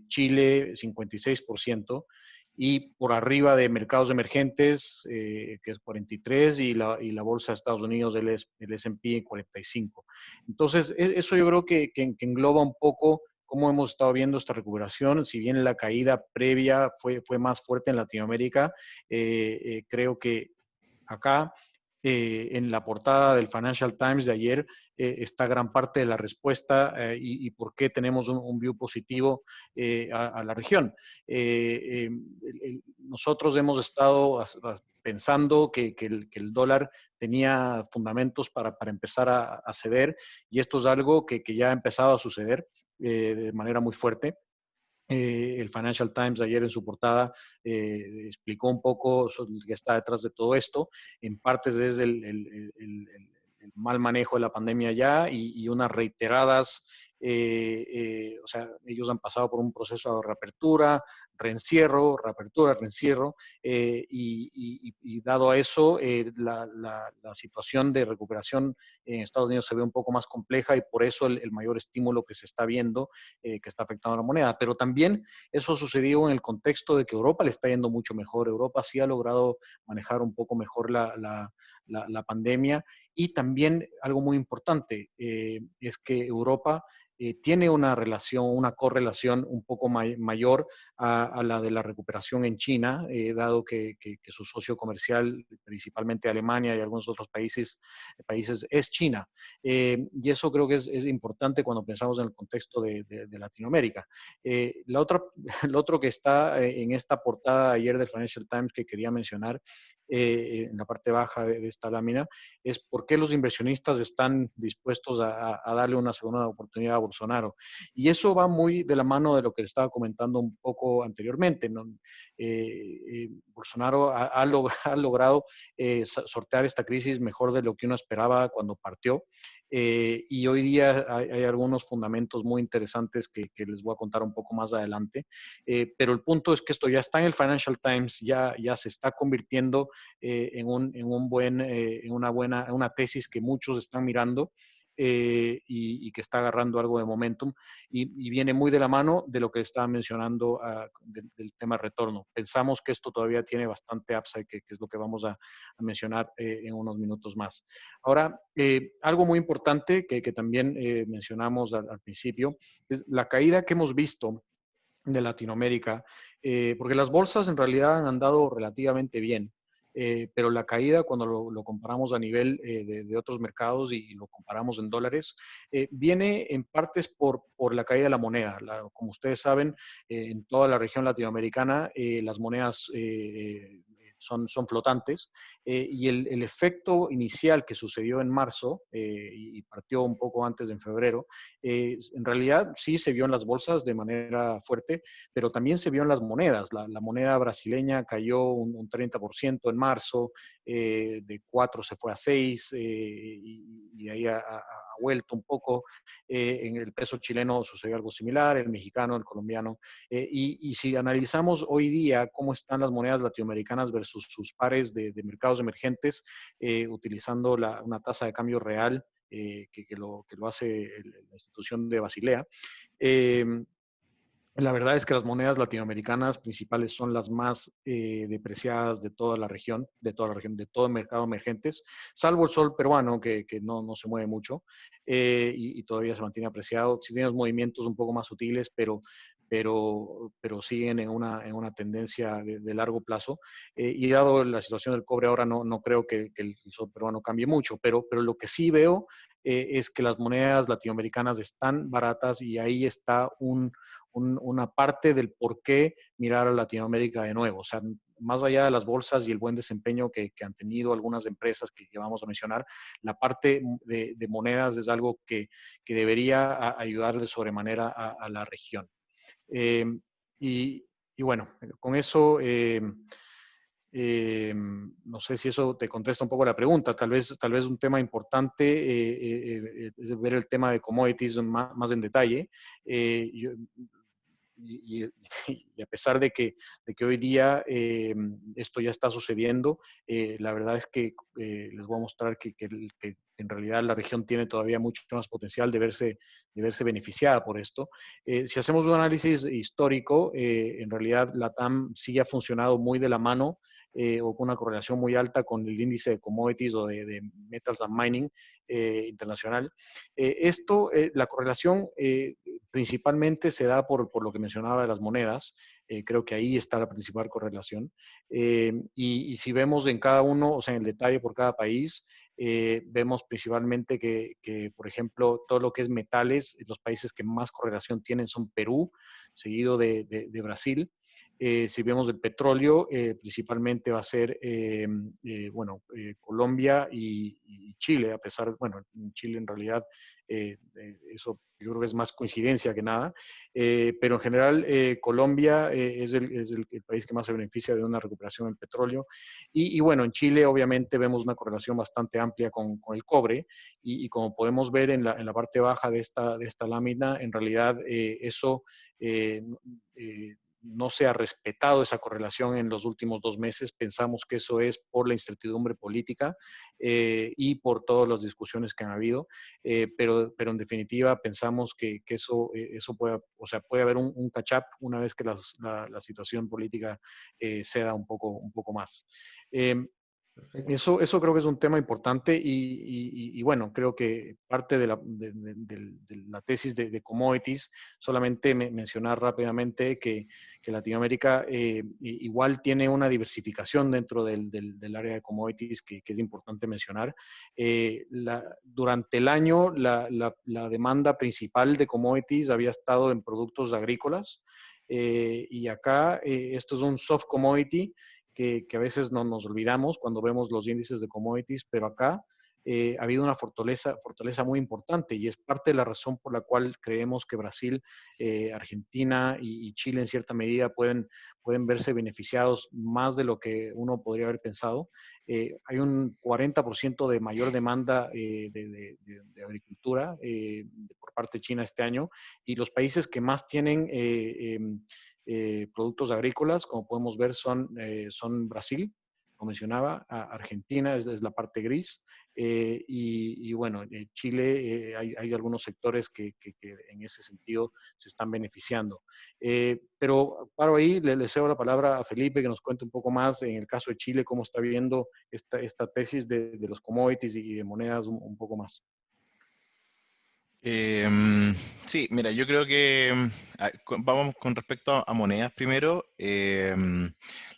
Chile 56%, y por arriba de mercados emergentes, que es 43%, y la bolsa de Estados Unidos, el S&P 45%. Entonces, eso yo creo que engloba un poco cómo hemos estado viendo esta recuperación. Si bien la caída previa fue más fuerte en Latinoamérica, creo que acá en la portada del Financial Times de ayer está gran parte de la respuesta y por qué tenemos un view positivo a la región. Nosotros hemos estado pensando que el dólar tenía fundamentos para empezar a ceder, y esto es algo que ya ha empezado a suceder de manera muy fuerte. El Financial Times ayer en su portada explicó un poco sobre lo que está detrás de todo esto. En partes es el mal manejo de la pandemia ya y unas reiteradas, o sea, ellos han pasado por un proceso de reapertura, reencierro, reapertura, reencierro, y dado a eso, la situación de recuperación en Estados Unidos se ve un poco más compleja, y por eso el mayor estímulo que se está viendo que está afectando a la moneda. Pero también eso sucedió en el contexto de que Europa le está yendo mucho mejor. Europa sí ha logrado manejar un poco mejor la pandemia, y también algo muy importante es que Europa tiene una relación, una correlación un poco mayor a la de la recuperación en China, dado que su socio comercial, principalmente Alemania y algunos otros países es China. Y eso creo que es importante cuando pensamos en el contexto de Latinoamérica. Lo otro que está en esta portada ayer del Financial Times que quería mencionar, en la parte baja de esta lámina, es por qué los inversionistas están dispuestos a darle una segunda oportunidad a Bolsonaro. Y eso va muy de la mano de lo que le estaba comentando un poco anteriormente, ¿no? Bolsonaro ha logrado sortear esta crisis mejor de lo que uno esperaba cuando partió. Y hoy día hay algunos fundamentos muy interesantes que les voy a contar un poco más adelante. Pero el punto es que esto ya está en el Financial Times, ya se está convirtiendo en una tesis que muchos están mirando. Y que está agarrando algo de momentum, y viene muy de la mano de lo que estaba mencionando del tema retorno. Pensamos que esto todavía tiene bastante upside, que es lo que vamos a mencionar en unos minutos más. Ahora, algo muy importante que también mencionamos al principio es la caída que hemos visto de Latinoamérica, porque las bolsas en realidad han andado relativamente bien. Pero la caída, cuando lo comparamos a nivel de otros mercados y lo comparamos en dólares, viene en partes por la caída de la moneda. Como ustedes saben, en toda la región latinoamericana las monedas son flotantes, y el efecto inicial que sucedió en marzo y partió un poco antes en febrero, en realidad sí se vio en las bolsas de manera fuerte, pero también se vio en las monedas. La moneda brasileña cayó un 30% en marzo, de 4 se fue a 6, y de ahí a vuelto un poco. En el peso chileno sucedió algo similar, el mexicano, el colombiano. Y si analizamos hoy día cómo están las monedas latinoamericanas versus sus pares de mercados emergentes, utilizando una tasa de cambio real, que lo hace la institución de Basilea, eh, la verdad es que las monedas latinoamericanas principales son las más depreciadas de toda la región, de todo el mercado emergentes, salvo el sol peruano, que no se mueve mucho y todavía se mantiene apreciado. Sí tiene movimientos un poco más sutiles, pero siguen en una tendencia de largo plazo. Y dado la situación del cobre ahora, no creo que el sol peruano cambie mucho, pero lo que sí veo es que las monedas latinoamericanas están baratas y ahí está una parte del por qué mirar a Latinoamérica de nuevo. O sea, más allá de las bolsas y el buen desempeño que han tenido algunas empresas que vamos a mencionar, la parte de monedas es algo que debería ayudar de sobremanera a la región. Eh, y, y, bueno, con eso... no sé si eso te contesta un poco la pregunta. Tal vez un tema importante es ver el tema de commodities más en detalle. Yo, y, y, a pesar de que hoy día esto ya está sucediendo, la verdad es que les voy a mostrar que en realidad la región tiene todavía mucho más potencial de verse beneficiada por esto. Si hacemos un análisis histórico, en realidad la TAM sí ha funcionado muy de la mano o con una correlación muy alta con el índice de commodities o de metals and mining internacional. La correlación principalmente se da por lo que mencionaba de las monedas. Creo que ahí está la principal correlación. Y si vemos en cada uno, o sea, en el detalle por cada país, vemos principalmente por ejemplo, todo lo que es metales, los países que más correlación tienen son Perú, seguido de Brasil. Si vemos el petróleo, principalmente va a ser, Colombia y Chile, a pesar, bueno, Chile en realidad, eso yo creo que es más coincidencia que nada, pero en general Colombia es el país que más se beneficia de una recuperación del petróleo. Y bueno, en Chile obviamente vemos una correlación bastante amplia con el cobre y como podemos ver en la parte baja de esta lámina, en realidad eso no se ha respetado esa correlación en los últimos 2 meses. Pensamos que eso es por la incertidumbre política y por todas las discusiones que han habido, pero en definitiva pensamos que eso puede haber un catch-up una vez que la situación política ceda un poco más. Eso creo que es un tema importante y bueno, creo que parte de la tesis de commodities, solamente mencionar rápidamente que Latinoamérica igual tiene una diversificación dentro del área de commodities que es importante mencionar. Durante el año, la demanda principal de commodities había estado en productos agrícolas y acá esto es un soft commodity que a veces no nos olvidamos cuando vemos los índices de commodities, pero acá ha habido una fortaleza muy importante y es parte de la razón por la cual creemos que Brasil, Argentina y Chile en cierta medida pueden verse beneficiados más de lo que uno podría haber pensado. Hay un 40% de mayor demanda de agricultura por parte de China este año y los países que más tienen productos agrícolas, como podemos ver, son Brasil, como mencionaba, Argentina es la parte gris, y bueno, Chile hay algunos sectores que en ese sentido se están beneficiando. Pero paro ahí, le cedo la palabra a Felipe que nos cuente un poco más en el caso de Chile, cómo está viendo esta tesis de los commodities y de monedas un poco más. Sí, mira, yo creo que vamos con respecto a monedas primero.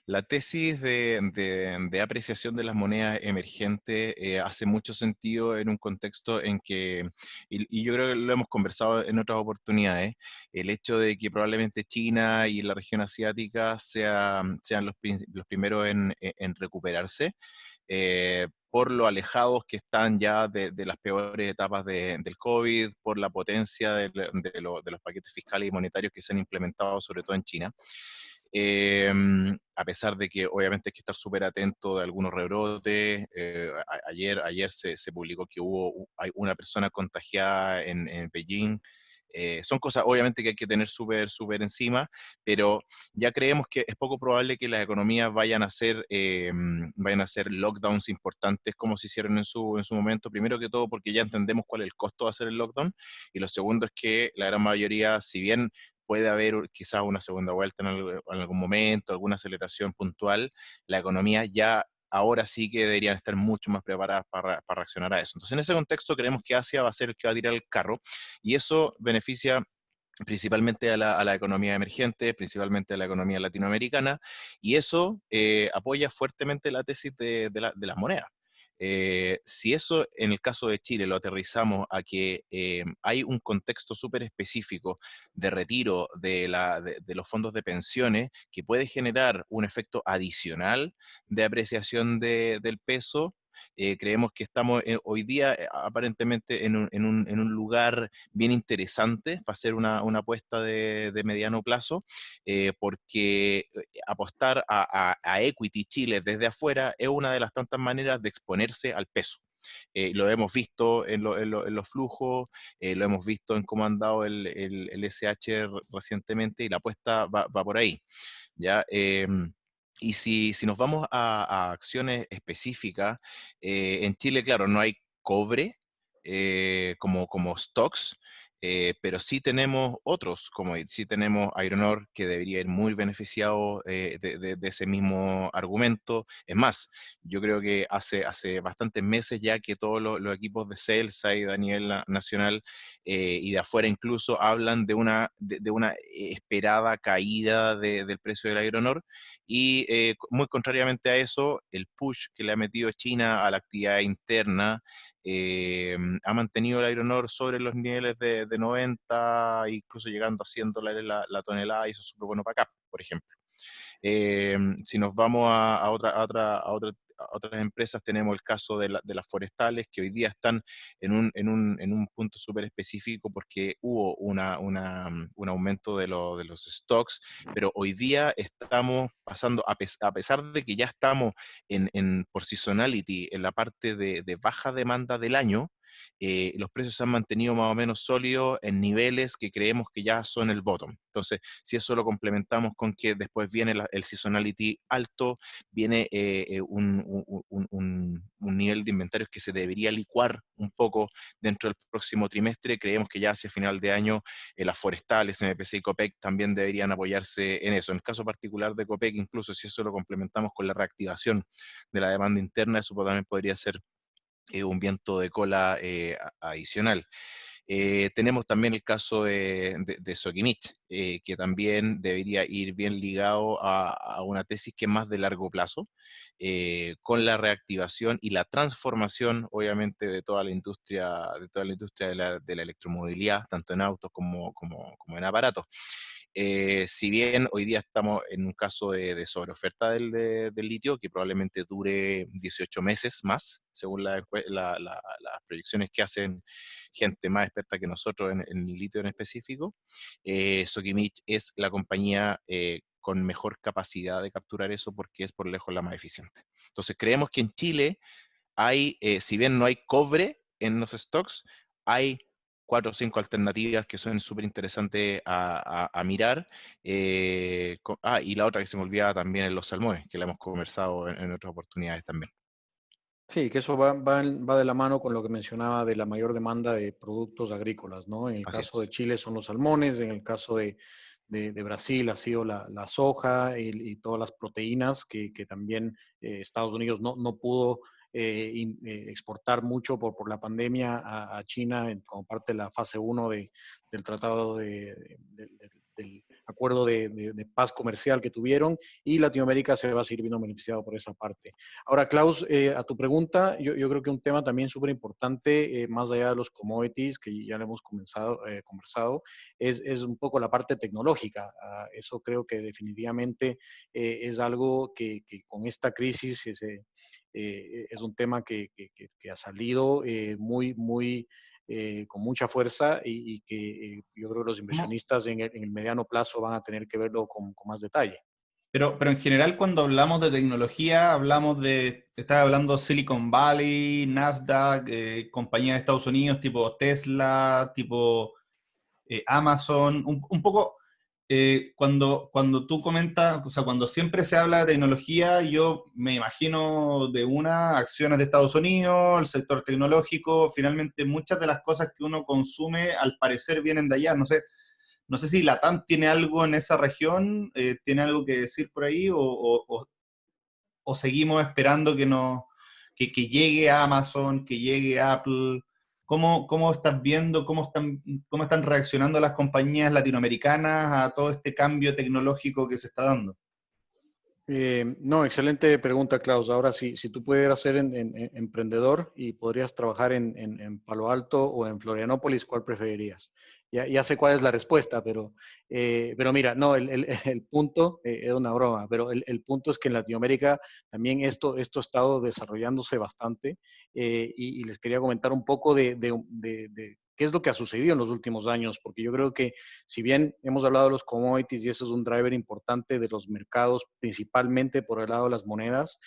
La tesis de apreciación de las monedas emergentes hace mucho sentido en un contexto en que, y yo creo que lo hemos conversado en otras oportunidades, el hecho de que probablemente China y la región asiática sean los primeros en recuperarse. Por lo alejados que están ya de las peores etapas del COVID, por la potencia de los paquetes fiscales y monetarios que se han implementado, sobre todo en China. a pesar de que obviamente hay que estar súper atento de algunos rebrotes. Ayer se publicó que hay una persona contagiada en Beijing. Son cosas obviamente que hay que tener súper encima, pero ya creemos que es poco probable que las economías vayan a hacer lockdowns importantes como se hicieron en su momento. Primero que todo porque ya entendemos cuál es el costo de hacer el lockdown, y lo segundo es que la gran mayoría, si bien puede haber quizás una segunda vuelta en algún momento, alguna aceleración puntual, la economía ya ahora sí que deberían estar mucho más preparadas para reaccionar a eso. Entonces, en ese contexto, creemos que Asia va a ser el que va a tirar el carro, y eso beneficia principalmente a la economía emergente, principalmente a la economía latinoamericana, y eso apoya fuertemente la tesis de las monedas. Si eso en el caso de Chile lo aterrizamos a que hay un contexto súper específico de retiro de los fondos de pensiones que puede generar un efecto adicional de apreciación del peso, creemos que estamos hoy día aparentemente en un lugar bien interesante para hacer una apuesta de mediano plazo, porque apostar a Equity Chile desde afuera es una de las tantas maneras de exponerse al peso. Lo hemos visto en los flujos, lo hemos visto en cómo han dado el SH recientemente, y la apuesta va por ahí, ¿ya? Y si nos vamos a acciones específicas, en Chile, claro, no hay cobre como stocks, pero sí tenemos otros, como sí tenemos Iron Ore, que debería ir muy beneficiado de ese mismo argumento. Es más, yo creo que hace bastantes meses ya que todos los equipos de sales side a nivel nacional y de afuera incluso hablan de una esperada caída del precio del Iron Ore, y muy contrariamente a eso, el push que le ha metido China a la actividad interna ha mantenido el Iron Ore sobre los niveles de 90, incluso llegando a $100 la tonelada, y eso es súper bueno para acá, por ejemplo. Si nos vamos a otras empresas, tenemos el caso de las forestales, que hoy día están en un punto súper específico porque hubo un aumento de los stocks, pero hoy día estamos pasando, a pesar de que ya estamos por seasonality, en la parte de baja demanda del año, los precios se han mantenido más o menos sólidos en niveles que creemos que ya son el bottom. Entonces, si eso lo complementamos con que después viene el seasonality alto, viene un nivel de inventarios que se debería licuar un poco dentro del próximo trimestre, creemos que ya hacia final de año las forestales, MPC y Copec también deberían apoyarse en eso. En el caso particular de Copec, incluso si eso lo complementamos con la reactivación de la demanda interna, eso también podría ser un viento de cola adicional. Tenemos también el caso de Soquimich, que también debería ir bien ligado a una tesis que es más de largo plazo, con la reactivación y la transformación, obviamente, de la electromovilidad, tanto en autos como en aparatos. Si bien hoy día estamos en un caso de sobreoferta del litio, que probablemente dure 18 meses más, según las proyecciones que hacen gente más experta que nosotros en litio en específico, Sokimich es la compañía con mejor capacidad de capturar eso, porque es por lejos la más eficiente. Entonces creemos que en Chile si bien no hay cobre en los stocks, hay 4 o 5 alternativas que son súper interesantes a mirar. Y la otra que se me olvidaba también es los salmones, que la hemos conversado en otras oportunidades también. Sí, que eso va de la mano con lo que mencionaba de la mayor demanda de productos agrícolas, ¿no? En el Así caso de es. Chile son los salmones, en el caso de Brasil ha sido la soja y todas las proteínas que también Estados Unidos no pudo exportar mucho por la pandemia a China como parte de la fase 1 del tratado del acuerdo de paz comercial que tuvieron, y Latinoamérica se va a seguir viendo beneficiado por esa parte. Ahora, Klaus, a tu pregunta, yo creo que un tema también súper importante, más allá de los commodities, que ya le hemos conversado, es un poco la parte tecnológica. Eso creo que definitivamente es algo que con esta crisis es un tema que ha salido con mucha fuerza y que yo creo que los ¿Cómo? inversionistas en el mediano plazo van a tener que verlo con más detalle. Pero en general cuando hablamos de tecnología, hablamos de, estás hablando Silicon Valley, Nasdaq, compañías de Estados Unidos tipo Tesla, tipo Amazon, un poco, cuando tú comentas, o sea, cuando siempre se habla de tecnología, yo me imagino de una, acciones de Estados Unidos, el sector tecnológico, finalmente muchas de las cosas que uno consume al parecer vienen de allá, no sé si Latam tiene algo en esa región, tiene algo que decir por ahí, o seguimos esperando que, no, que llegue Amazon, que llegue Apple. ¿Cómo estás viendo, cómo están reaccionando las compañías latinoamericanas a todo este cambio tecnológico que se está dando? No, excelente pregunta, Klaus. Ahora, si tú pudieras ser emprendedor y podrías trabajar en Palo Alto o en Florianópolis, ¿cuál preferirías? Ya sé cuál es la respuesta, pero mira, no, el punto es una broma, pero el punto es que en Latinoamérica también esto ha estado desarrollándose bastante y les quería comentar un poco de qué es lo que ha sucedido en los últimos años, porque yo creo que si bien hemos hablado de los commodities y eso es un driver importante de los mercados, principalmente por el lado de las monedas,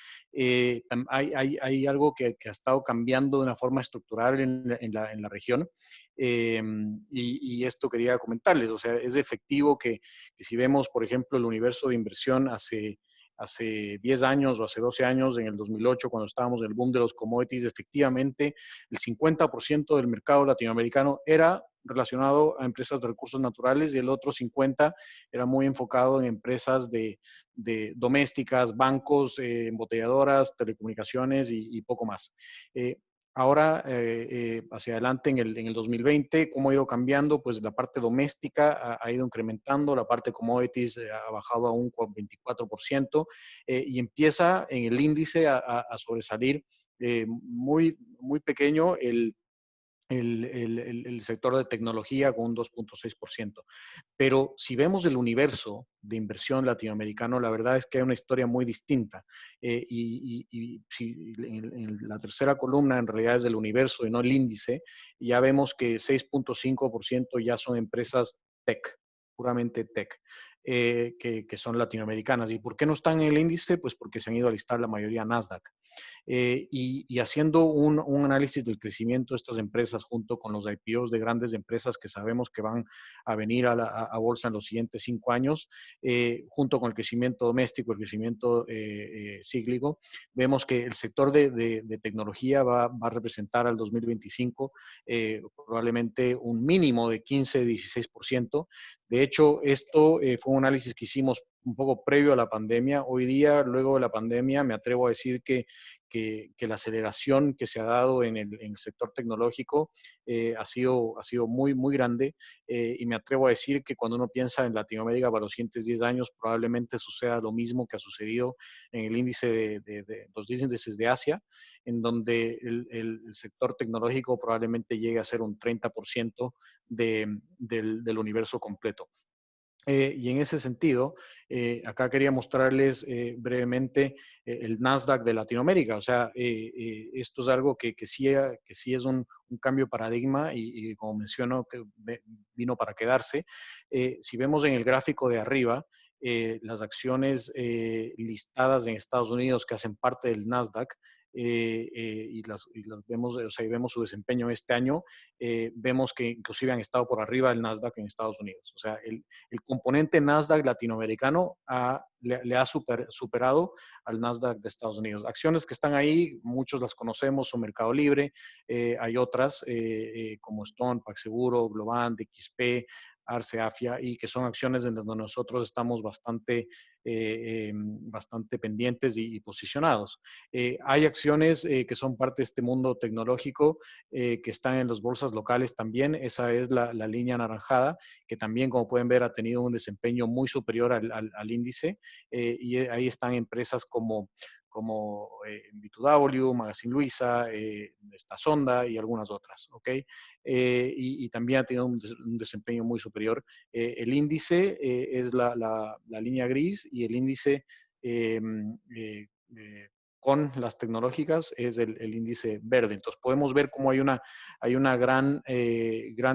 hay algo que ha estado cambiando de una forma estructural en la región. Y esto quería comentarles, o sea, es efectivo que si vemos, por ejemplo, el universo de inversión hace 10 años o hace 12 años, en el 2008, cuando estábamos en el boom de los commodities, efectivamente el 50% del mercado latinoamericano era relacionado a empresas de recursos naturales y el otro 50% era muy enfocado en empresas de domésticas, bancos, embotelladoras, telecomunicaciones y poco más. Ahora, hacia adelante en el 2020, ¿cómo ha ido cambiando? Pues la parte doméstica ha ido incrementando, la parte commodities ha bajado a un 24% y empieza en el índice a sobresalir muy pequeño el sector de tecnología con un 2.6%. Pero si vemos el universo de inversión latinoamericano, la verdad es que hay una historia muy distinta. Y si en la tercera columna en realidad es del universo y no el índice, ya vemos que 6.5% ya son empresas tech, puramente tech. Que son latinoamericanas. ¿Y por qué no están en el índice? Pues porque se han ido a listar la mayoría a Nasdaq. Y haciendo un análisis del crecimiento de estas empresas junto con los IPOs de grandes empresas que sabemos que van a venir a bolsa en los siguientes 5 años, junto con el crecimiento doméstico, el crecimiento cíclico, vemos que el sector de tecnología va a representar al 2025 probablemente un mínimo de 15-16%. De hecho, esto fue un análisis que hicimos un poco previo a la pandemia. Hoy día, luego de la pandemia, me atrevo a decir que la aceleración que se ha dado en el sector tecnológico ha sido muy grande y me atrevo a decir que cuando uno piensa en Latinoamérica para los siguientes 10 años probablemente suceda lo mismo que ha sucedido en el índice de los índices de Asia, en donde el sector tecnológico probablemente llegue a ser un 30% del universo completo. Y en ese sentido, acá quería mostrarles brevemente el Nasdaq de Latinoamérica. O sea, esto es algo que sí es un cambio de paradigma y como menciono, que vino para quedarse. Si vemos en el gráfico de arriba, las acciones listadas en Estados Unidos que hacen parte del Nasdaq, y las vemos, o sea, y vemos su desempeño este año, vemos que inclusive han estado por arriba del Nasdaq en Estados Unidos. O sea, el componente Nasdaq latinoamericano le ha superado al Nasdaq de Estados Unidos. Acciones que están ahí, muchos las conocemos, son Mercado Libre, hay otras como Stone, PagSeguro, Globant, XP, Arce, Afia, y que son acciones en donde nosotros estamos bastante pendientes y posicionados. Hay acciones que son parte de este mundo tecnológico que están en las bolsas locales también. Esa es la línea anaranjada, que también, como pueden ver, ha tenido un desempeño muy superior al índice. Y ahí están empresas como B2W, Magazine Luiza, esta Sonda y algunas otras, ¿ok? Y también ha tenido un desempeño muy superior. El índice es la línea gris y el índice eh, eh, con las tecnológicas es el índice verde. Entonces podemos ver cómo hay una gran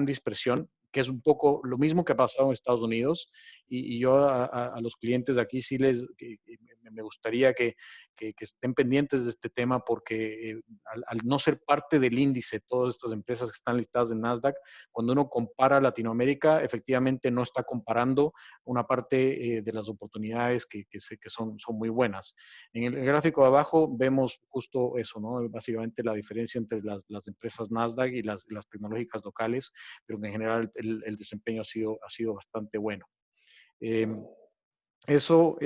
dispersión que es un poco lo mismo que ha pasado en Estados Unidos. Y yo a los clientes de aquí sí me gustaría que estén pendientes de este tema porque al no ser parte del índice, todas estas empresas que están listadas en Nasdaq, cuando uno compara Latinoamérica, efectivamente no está comparando una parte de las oportunidades que sé que son muy buenas. En el gráfico de abajo vemos justo eso, ¿no? Básicamente la diferencia entre las empresas Nasdaq y las tecnológicas locales, pero en general el desempeño ha sido bastante bueno. Eh, eso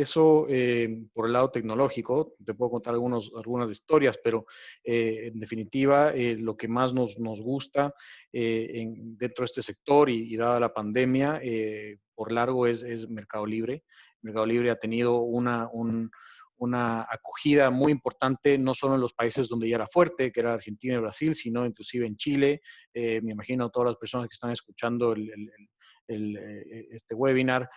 por el lado tecnológico, te puedo contar algunas historias, pero en definitiva lo que más nos gusta dentro de este sector y dada la pandemia, por largo es Mercado Libre. Mercado Libre ha tenido una acogida muy importante, no solo en los países donde ya era fuerte, que era Argentina y Brasil, sino inclusive en Chile. Me imagino todas las personas que están escuchando este webinar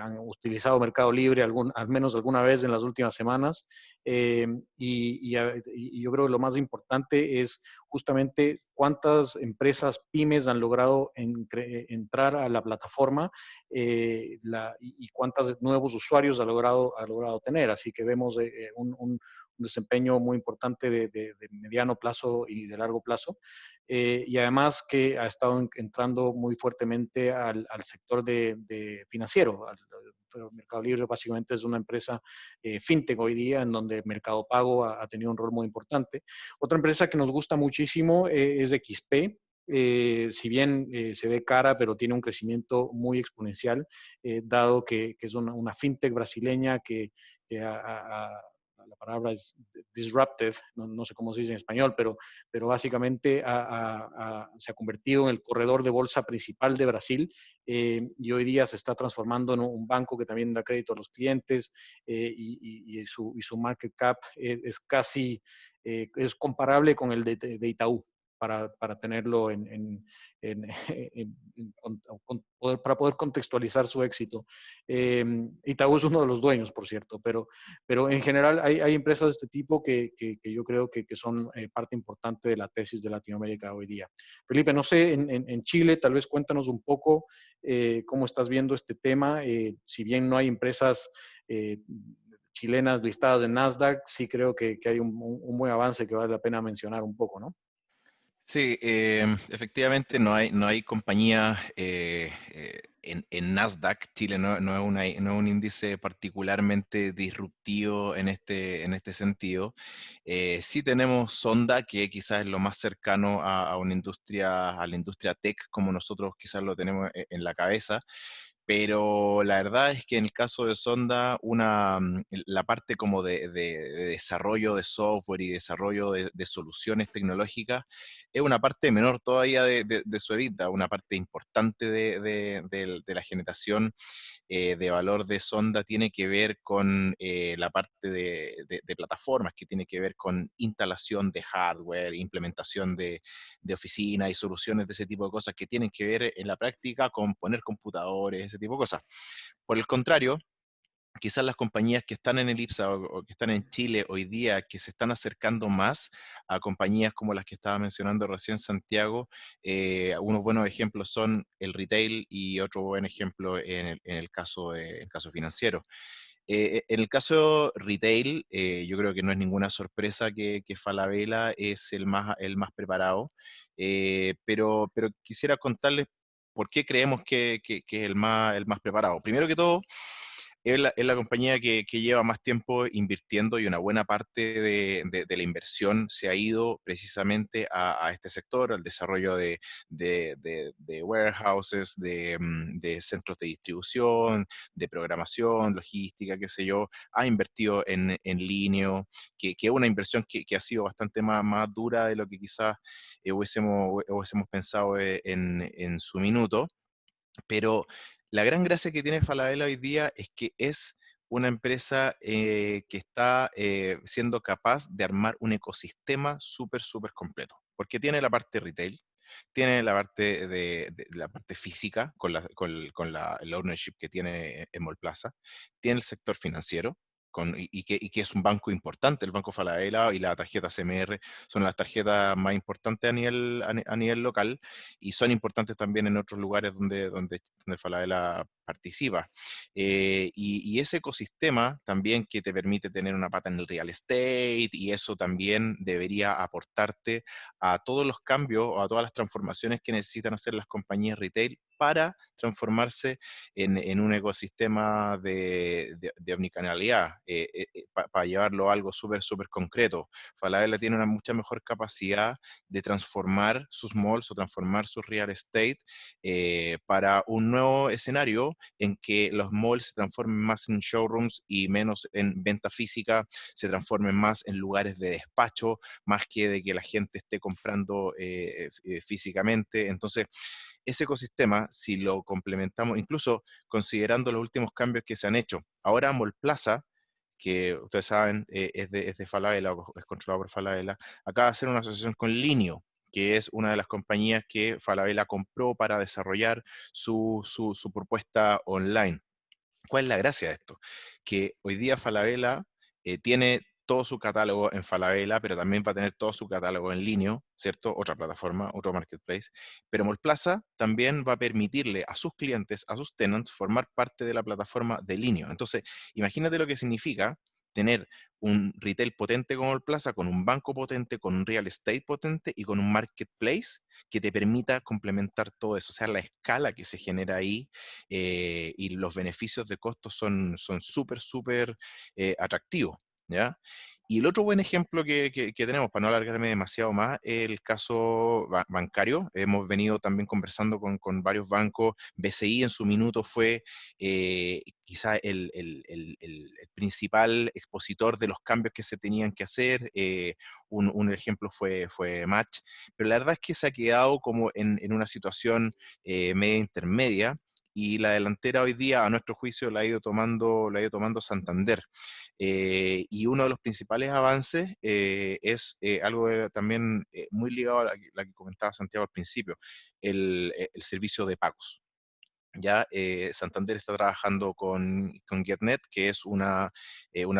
han utilizado Mercado Libre al menos alguna vez en las últimas semanas. Y yo creo que lo más importante es justamente cuántas empresas pymes han logrado entrar a la plataforma y cuántos nuevos usuarios ha logrado tener. Así que vemos un desempeño muy importante de mediano plazo y de largo plazo. Y además que ha estado entrando muy fuertemente al sector de financiero. Mercado Libre básicamente es una empresa fintech hoy día en donde Mercado Pago ha tenido un rol muy importante. Otra empresa que nos gusta muchísimo es XP. Si bien se ve cara, pero tiene un crecimiento muy exponencial, dado que es una fintech brasileña que la palabra es disruptive, no sé cómo se dice en español, pero básicamente se ha convertido en el corredor de bolsa principal de Brasil y hoy día se está transformando en un banco que también da crédito a los clientes y su market cap es casi, es comparable con el de Itaú. Para tenerlo para poder contextualizar su éxito. Itaú es uno de los dueños, por cierto, pero en general hay empresas de este tipo que yo creo que son parte importante de la tesis de Latinoamérica hoy día. Felipe, no sé, en Chile, tal vez cuéntanos un poco cómo estás viendo este tema. Si bien no hay empresas chilenas listadas en Nasdaq, sí creo que hay un buen avance que vale la pena mencionar un poco, ¿no? Sí, efectivamente no hay compañías en Nasdaq. Chile no es un índice particularmente disruptivo en este sentido. Sí tenemos Sonda, que quizás es lo más cercano a la industria tech, como nosotros quizás lo tenemos en la cabeza. Pero la verdad es que en el caso de Sonda, la parte como de desarrollo de software y desarrollo de soluciones tecnológicas es una parte menor todavía de su EBITDA, una parte importante de la generación de valor de Sonda tiene que ver con la parte de plataformas, que tiene que ver con instalación de hardware, implementación de oficina y soluciones de ese tipo de cosas que tienen que ver en la práctica con poner computadores, ese tipo de cosas. Por el contrario, quizás las compañías que están en el IPSA o que están en Chile hoy día, que se están acercando más a compañías como las que estaba mencionando recién Santiago, unos buenos ejemplos son el retail y otro buen ejemplo en el caso financiero. En el caso retail, yo creo que no es ninguna sorpresa que Falabella es el más preparado, pero quisiera contarles por qué creemos que es el más preparado. Primero que todo, es la compañía que lleva más tiempo invirtiendo y una buena parte de la inversión se ha ido precisamente a este sector, al desarrollo de warehouses, de centros de distribución, de programación, logística, qué sé yo. Ha invertido en Linio, que es una inversión que ha sido bastante más dura de lo que quizás hubiésemos pensado en su minuto. Pero la gran gracia que tiene Falabella hoy día es que es una empresa que está siendo capaz de armar un ecosistema súper, súper completo. Porque tiene la parte retail, tiene la parte la parte física con el ownership que tiene en Mallplaza, tiene el sector financiero y que es un banco importante. El Banco Falabella y la tarjeta CMR son las tarjetas más importantes a nivel local, y son importantes también en otros lugares donde Falabella participa. Y ese ecosistema también que te permite tener una pata en el real estate, y eso también debería aportarte a todos los cambios o a todas las transformaciones que necesitan hacer las compañías retail para transformarse en un ecosistema de omnicanalidad, para llevarlo a algo súper, súper concreto. Falabella tiene una mucha mejor capacidad de transformar sus malls o transformar su real estate para un nuevo escenario en que los malls se transformen más en showrooms y menos en venta física, se transformen más en lugares de despacho, más que de que la gente esté comprando físicamente. Entonces, ese ecosistema, si lo complementamos, incluso considerando los últimos cambios que se han hecho, ahora Mall Plaza, que ustedes saben es de Falabella, o es controlado por Falabella, acaba de hacer una asociación con Linio, que es una de las compañías que Falabella compró para desarrollar su propuesta online. ¿Cuál es la gracia de esto? Que hoy día Falabella tiene todo su catálogo en Falabella, pero también va a tener todo su catálogo en línea, ¿cierto? Otra plataforma, otro marketplace. Pero Mallplaza también va a permitirle a sus clientes, a sus tenants, formar parte de la plataforma de línea. Entonces, imagínate lo que significa tener un retail potente como Mallplaza, con un banco potente, con un real estate potente y con un marketplace que te permita complementar todo eso. O sea, la escala que se genera ahí y los beneficios de costos son súper, súper atractivos, ¿ya? Y el otro buen ejemplo que tenemos, para no alargarme demasiado más, es el caso bancario. Hemos venido también conversando con varios bancos. BCI en su minuto fue quizá el principal expositor de los cambios que se tenían que hacer. Un ejemplo fue Match, pero la verdad es que se ha quedado como en una situación media intermedia, y la delantera hoy día, a nuestro juicio, la ha ido tomando Santander. Y uno de los principales avances es algo también muy ligado a la que comentaba Santiago al principio, el servicio de pagos. Ya Santander está trabajando con GetNet, que es una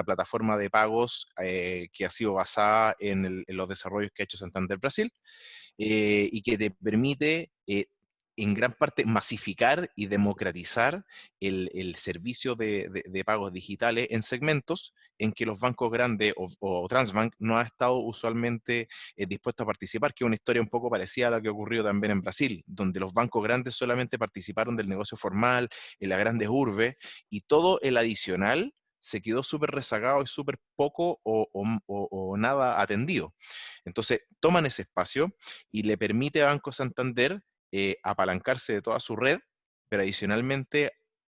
plataforma de pagos que ha sido basada en los desarrollos que ha hecho Santander Brasil, y que te permite en gran parte masificar y democratizar el servicio de pagos digitales en segmentos en que los bancos grandes o Transbank no ha estado usualmente dispuesto a participar, que es una historia un poco parecida a la que ocurrió también en Brasil, donde los bancos grandes solamente participaron del negocio formal en las grandes urbes, y todo el adicional se quedó súper rezagado y súper poco o nada atendido. Entonces, toman ese espacio y le permite a Banco Santander apalancarse de toda su red, pero adicionalmente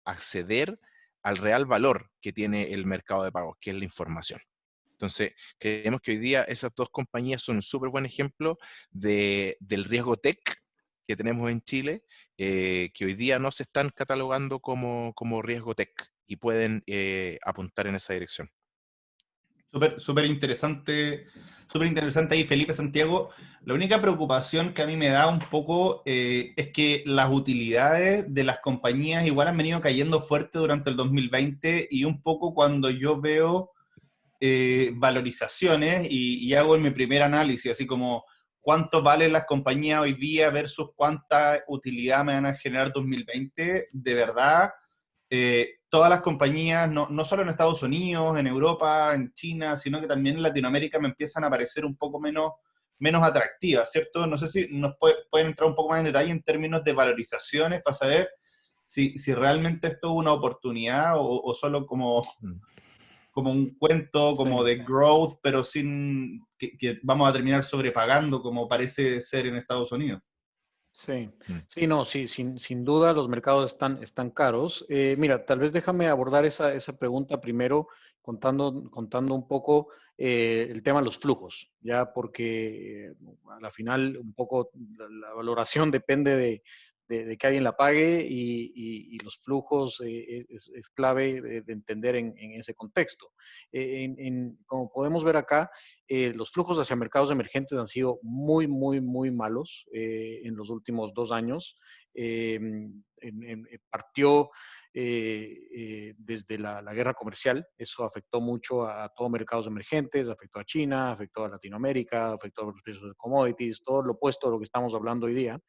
acceder al real valor que tiene el mercado de pagos, que es la información. Entonces, creemos que hoy día esas dos compañías son un súper buen ejemplo del riesgo tech que tenemos en Chile, que hoy día no se están catalogando como riesgo tech, y pueden apuntar en esa dirección. Súper interesante ahí, Felipe Santiago. La única preocupación que a mí me da un poco es que las utilidades de las compañías igual han venido cayendo fuerte durante el 2020, y un poco cuando yo veo valorizaciones y hago en mi primer análisis, así como cuánto valen las compañías hoy día versus cuánta utilidad me van a generar 2020, de verdad, todas las compañías, no solo en Estados Unidos, en Europa, en China, sino que también en Latinoamérica me empiezan a parecer un poco menos atractivas, ¿cierto? No sé si nos pueden entrar un poco más en detalle en términos de valorizaciones para saber si realmente esto es una oportunidad o solo como un cuento como Sí. de growth, pero sin que vamos a terminar sobrepagando como parece ser en Estados Unidos. Sí, Mm. sí, no, sí, sin duda los mercados están caros. Mira, tal vez déjame abordar esa pregunta primero contando un poco el tema de los flujos, ya porque a la final un poco la valoración depende de que alguien la pague y los flujos es clave de entender en ese contexto. Como podemos ver acá, los flujos hacia mercados emergentes han sido muy, muy, muy malos en los últimos 2 años. Partió desde la guerra comercial. Eso afectó mucho a todos mercados emergentes, afectó a China, afectó a Latinoamérica, afectó a los precios de commodities, todo lo opuesto a lo que estamos hablando hoy día.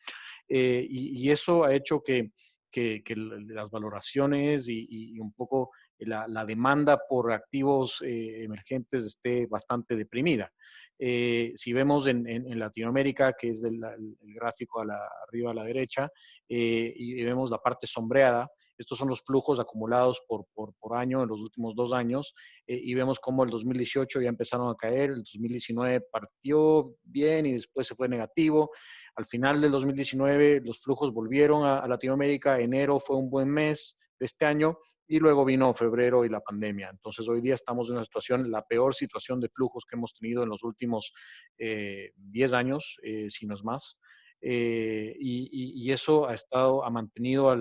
Y eso ha hecho que las valoraciones y un poco la demanda por activos emergentes esté bastante deprimida. Si vemos en Latinoamérica, que es el gráfico arriba a la derecha, y vemos la parte sombreada, estos son los flujos acumulados por año en los últimos 2 años, y vemos cómo el 2018 ya empezaron a caer, el 2019 partió bien y después se fue negativo. Al final del 2019 los flujos volvieron a Latinoamérica, enero fue un buen mes de este año y luego vino febrero y la pandemia. Entonces hoy día estamos en una situación, la peor situación de flujos que hemos tenido en los últimos 10 años, si no es más. Y eso ha mantenido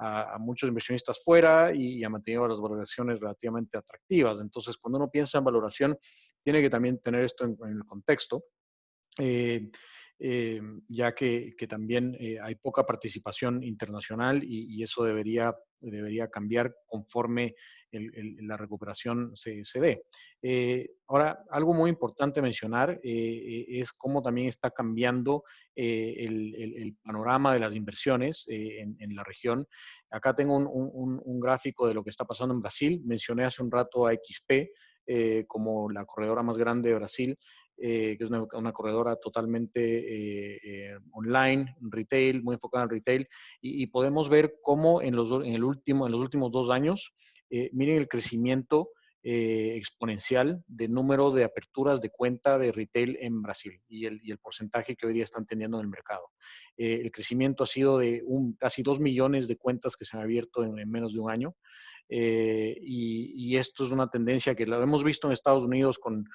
a muchos inversionistas fuera y ha mantenido las valoraciones relativamente atractivas. Entonces, cuando uno piensa en valoración, tiene que también tener esto en el contexto. Eh, ya que también hay poca participación internacional y eso debería cambiar conforme la recuperación se dé. Ahora, algo muy importante mencionar es cómo también está cambiando el panorama de las inversiones en la región. Acá tengo un gráfico de lo que está pasando en Brasil. Mencioné hace un rato a XP como la corredora más grande de Brasil. Que es una corredora totalmente online, retail, muy enfocada en retail, y podemos ver cómo en los últimos 2 años, miren el crecimiento exponencial de número de aperturas de cuenta de retail en Brasil y el porcentaje que hoy día están teniendo en el mercado. El crecimiento ha sido de casi 2 millones de cuentas que se han abierto en menos de un año. Y esto es una tendencia que la hemos visto en Estados Unidos con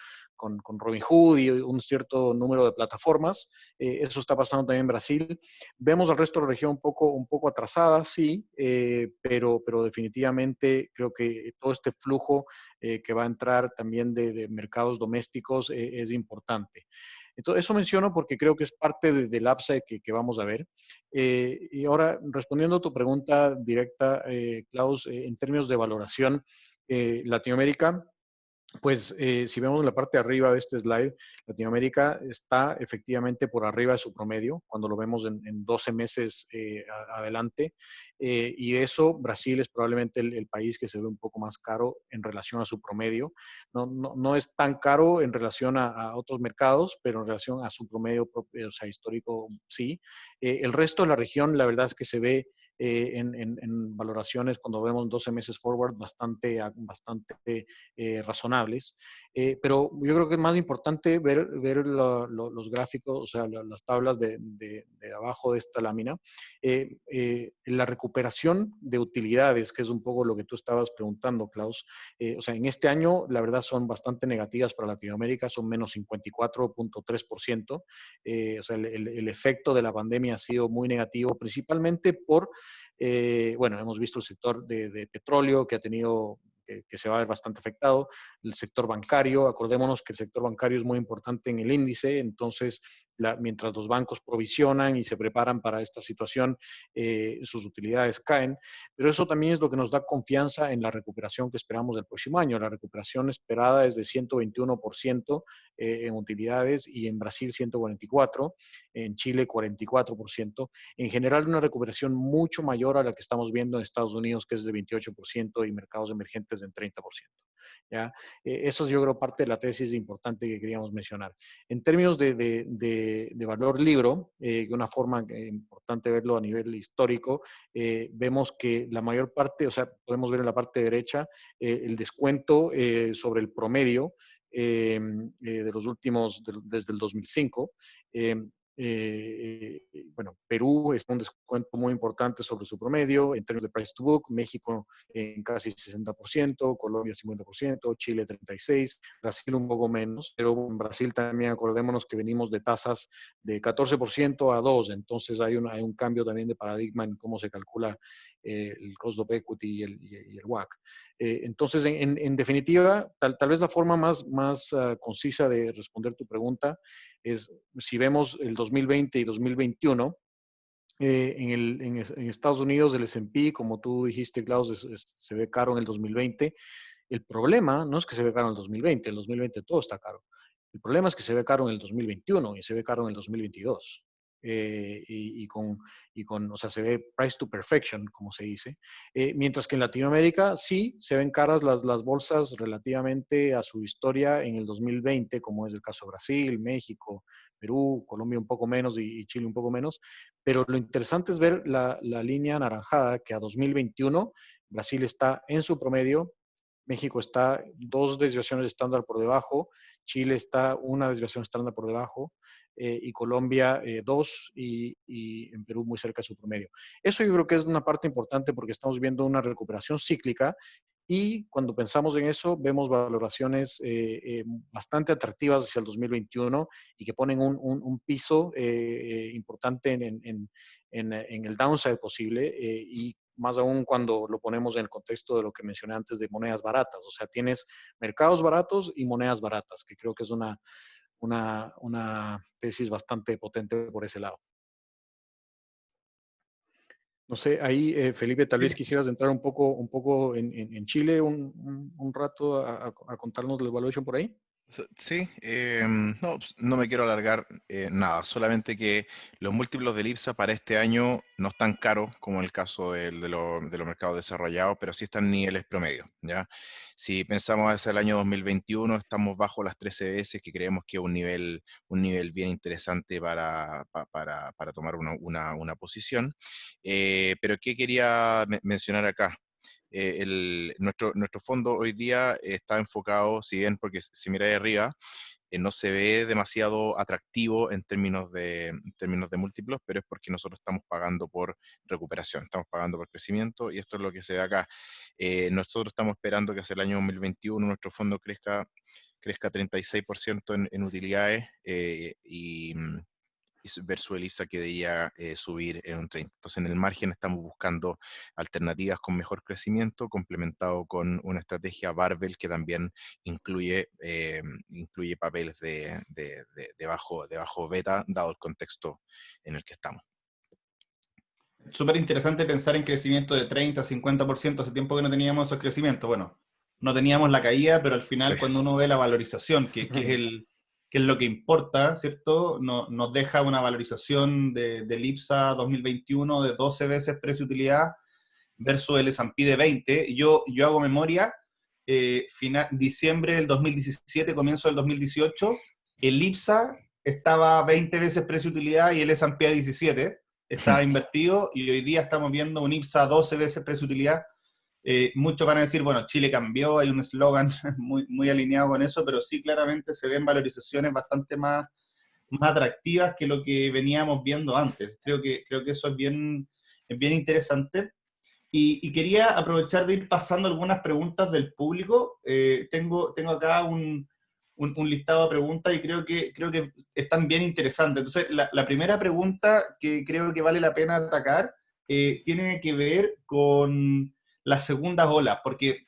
Robinhood y un cierto número de plataformas. Eso está pasando también en Brasil. Vemos al resto de la región un poco atrasada, sí, pero definitivamente creo que todo este flujo que va a entrar también de mercados domésticos es importante. Entonces, eso menciono porque creo que es parte del upside que vamos a ver. Y ahora, respondiendo a tu pregunta directa, Klaus, en términos de valoración, Latinoamérica, pues si vemos la parte de arriba de este slide, Latinoamérica está efectivamente por arriba de su promedio, cuando lo vemos en 12 meses adelante. Y eso, Brasil es probablemente el país que se ve un poco más caro en relación a su promedio. No es tan caro en relación a otros mercados, pero en relación a su promedio propio, o sea, histórico, sí. El resto de la región, la verdad es que se ve en valoraciones cuando vemos 12 meses forward bastante razonables. Pero yo creo que es más importante ver los gráficos, o sea, las tablas de abajo de esta lámina. La recuperación de utilidades, que es un poco lo que tú estabas preguntando, Klaus. O sea, en este año, la verdad, son bastante negativas para Latinoamérica, son menos 54.3%. O sea, el efecto de la pandemia ha sido muy negativo, principalmente bueno, hemos visto el sector de petróleo que ha tenido que se va a ver bastante afectado, el sector bancario, acordémonos que el sector bancario es muy importante en el índice, entonces mientras los bancos provisionan y se preparan para esta situación, sus utilidades caen, pero eso también es lo que nos da confianza en la recuperación que esperamos del próximo año. La recuperación esperada es de 121% en utilidades y en Brasil 144%, en Chile 44%. En general, una recuperación mucho mayor a la que estamos viendo en Estados Unidos, que es de 28%, y mercados emergentes en 30%. ¿Ya? Eso es, yo creo, parte de la tesis importante que queríamos mencionar. En términos de valor libro, una forma importante verlo a nivel histórico, vemos que la mayor parte, o sea, podemos ver en la parte derecha el descuento sobre el promedio de los últimos, desde el 2005. bueno, Perú está un descuento muy importante sobre su promedio en términos de price to book, México en casi 60%, Colombia 50%, Chile 36%, Brasil un poco menos, pero en Brasil también acordémonos que venimos de tasas de 14% a 2%, entonces hay un cambio también de paradigma en cómo se calcula el cost of equity y el WACC. Entonces, en definitiva, tal vez la forma más concisa de responder tu pregunta es, si vemos el 2020 y 2021, en Estados Unidos el S&P, como tú dijiste, Klaus, se ve caro en el 2020. El problema no es que se ve caro en el 2020, en el 2020 todo está caro. El problema es que se ve caro en el 2021 y se ve caro en el 2022. O sea, se ve price to perfection, como se dice. Mientras que en Latinoamérica sí se ven caras las bolsas relativamente a su historia en el 2020, como es el caso de Brasil, México, Perú, Colombia un poco menos y Chile un poco menos. Pero lo interesante es ver la línea anaranjada, que a 2021 Brasil está en su promedio, México está 2 desviaciones estándar por debajo, Chile está 1 desviación estándar por debajo, y Colombia 2 y en Perú muy cerca de su promedio. Eso yo creo que es una parte importante porque estamos viendo una recuperación cíclica y cuando pensamos en eso vemos valoraciones bastante atractivas hacia el 2021 y que ponen un piso importante en el downside posible y más aún cuando lo ponemos en el contexto de lo que mencioné antes de monedas baratas. O sea, tienes mercados baratos y monedas baratas, que creo que es una tesis bastante potente por ese lado. No sé, ahí, Felipe, tal vez quisieras entrar un poco en Chile un rato a contarnos la evaluation por ahí. Sí, no, pues, no me quiero alargar nada, solamente que los múltiplos del IPSA para este año no están caros como en el caso de los mercados desarrollados, pero sí están en niveles promedio, ¿ya? Si pensamos hacia el año 2021, estamos bajo las 13 veces, que creemos que es un nivel bien interesante para tomar una posición. Pero ¿qué quería mencionar acá? Nuestro fondo hoy día está enfocado, si bien porque si mira de arriba, no se ve demasiado atractivo en términos de múltiplos, pero es porque nosotros estamos pagando por recuperación, estamos pagando por crecimiento y esto es lo que se ve acá. Nosotros estamos esperando que hacia el año 2021 nuestro fondo crezca 36% en utilidades versus el IPSA que debería subir en un 30%. Entonces, en el margen estamos buscando alternativas con mejor crecimiento, complementado con una estrategia barbell que también incluye papeles de bajo beta, dado el contexto en el que estamos. Súper interesante pensar en crecimiento de 30, 50%, hace tiempo que no teníamos esos crecimientos. Bueno, no teníamos la caída, pero al final Sí. cuando uno ve la valorización, que es lo que importa, ¿cierto? Nos deja una valorización del IPSA 2021 de 12 veces precio-utilidad versus el S&P de 20. Yo hago memoria, diciembre del 2017, comienzo del 2018, el IPSA estaba 20 veces precio-utilidad y el S&P a 17 estaba invertido, y hoy día estamos viendo un IPSA 12 veces precio-utilidad. Muchos van a decir, bueno, Chile cambió, hay un eslogan muy alineado con eso, pero sí claramente se ven valorizaciones bastante más atractivas que lo que veníamos viendo antes. Creo que eso es bien interesante. Y quería aprovechar de ir pasando algunas preguntas del público. Tengo acá un listado de preguntas y creo que están bien interesantes. Entonces, la primera pregunta que creo que vale la pena atacar tiene que ver con las segundas olas, porque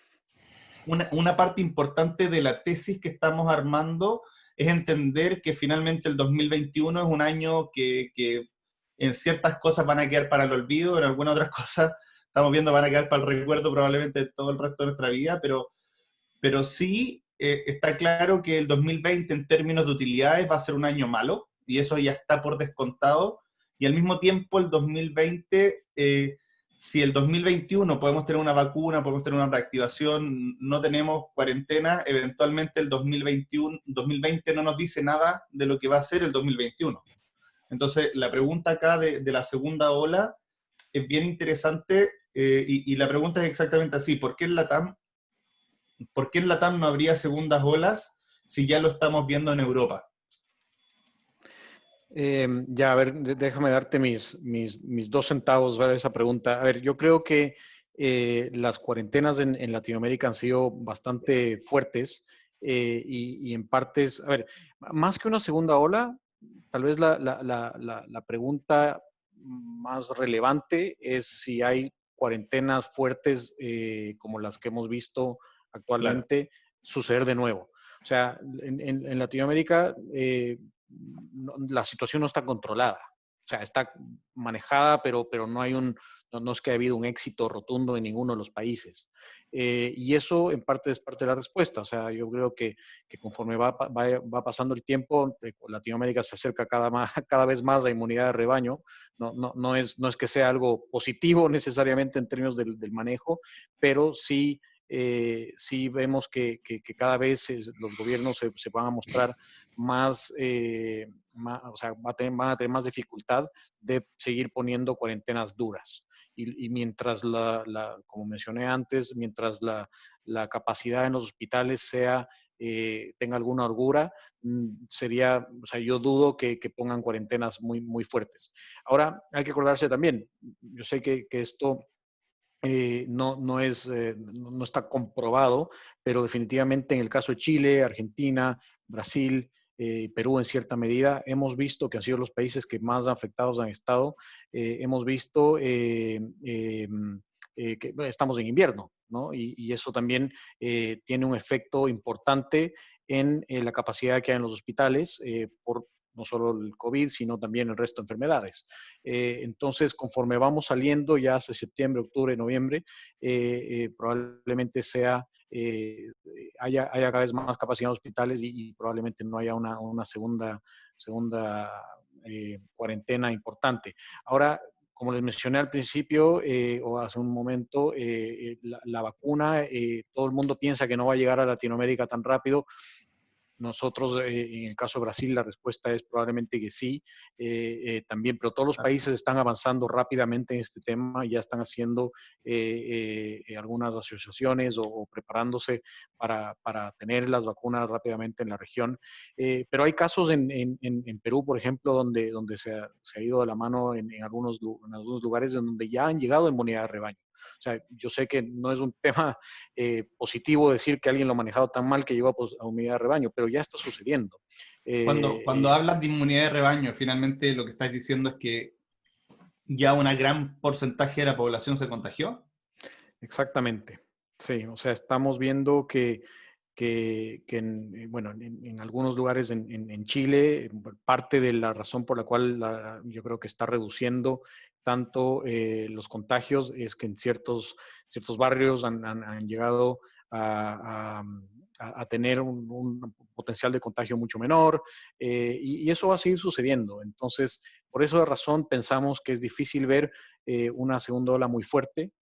una parte importante de la tesis que estamos armando es entender que finalmente el 2021 es un año que en ciertas cosas van a quedar para el olvido, en algunas otras cosas estamos viendo van a quedar para el recuerdo probablemente todo el resto de nuestra vida, pero sí está claro que el 2020 en términos de utilidades va a ser un año malo, y eso ya está por descontado, y al mismo tiempo el 2020, si el 2021 podemos tener una vacuna, podemos tener una reactivación, no tenemos cuarentena, eventualmente el 2020 no nos dice nada de lo que va a ser el 2021. Entonces, la pregunta acá de la segunda ola es bien interesante, y la pregunta es exactamente así: ¿por qué en LATAM no habría segundas olas si ya lo estamos viendo en Europa? Ya, a ver, déjame darte mis 2 centavos para esa pregunta. A ver, yo creo que las cuarentenas en Latinoamérica han sido bastante fuertes y en partes, a ver, más que una segunda ola, tal vez la pregunta más relevante es si hay cuarentenas fuertes como las que hemos visto Claro. actualmente suceder de nuevo. O sea, en Latinoamérica la situación no está controlada. O sea, está manejada, pero no hay no es que haya habido un éxito rotundo en ninguno de los países. Y eso en parte es parte de la respuesta. O sea, yo creo que conforme va pasando el tiempo, Latinoamérica se acerca cada vez más a inmunidad de rebaño. No es que sea algo positivo necesariamente en términos del manejo, pero sí vemos que cada vez los gobiernos se van a mostrar o sea, van a tener más dificultad de seguir poniendo cuarentenas duras. Y mientras, como mencioné antes, mientras la capacidad en los hospitales tenga alguna holgura, o sea, yo dudo que pongan cuarentenas muy fuertes. Ahora, hay que acordarse también, yo sé que esto no está comprobado, pero definitivamente en el caso de Chile, Argentina, Brasil, Perú en cierta medida, hemos visto que han sido los países que más afectados han estado. Hemos visto que estamos en invierno, ¿no? Y eso también tiene un efecto importante en la capacidad que hay en los hospitales por no solo el COVID, sino también el resto de enfermedades. Entonces, conforme vamos saliendo ya hacia septiembre, octubre, noviembre, probablemente haya cada vez más capacidad en hospitales y probablemente no haya una segunda cuarentena importante. Ahora, como les mencioné al principio o hace un momento, la vacuna, todo el mundo piensa que no va a llegar a Latinoamérica tan rápido. Nosotros, en el caso de Brasil, la respuesta es probablemente que sí, también, pero todos los países están avanzando rápidamente en este tema, ya están haciendo algunas asociaciones o preparándose para tener las vacunas rápidamente en la región. Pero hay casos en Perú, por ejemplo, donde se ha ido de la mano en algunos lugares en donde ya han llegado a inmunidad de rebaño. O sea, yo sé que no es un tema positivo decir que alguien lo ha manejado tan mal que llegó a inmunidad de rebaño, pero ya está sucediendo. Cuando hablas de inmunidad de rebaño, finalmente lo que estás diciendo es que ya una gran porcentaje de la población se contagió. Exactamente. Sí, o sea, estamos viendo bueno, en algunos lugares en Chile, parte de la razón por la cual yo creo que está reduciendo tanto los contagios es que en ciertos barrios han llegado a tener un potencial de contagio mucho menor y eso va a seguir sucediendo. Entonces, por esa razón pensamos que es difícil ver una segunda ola muy fuerte.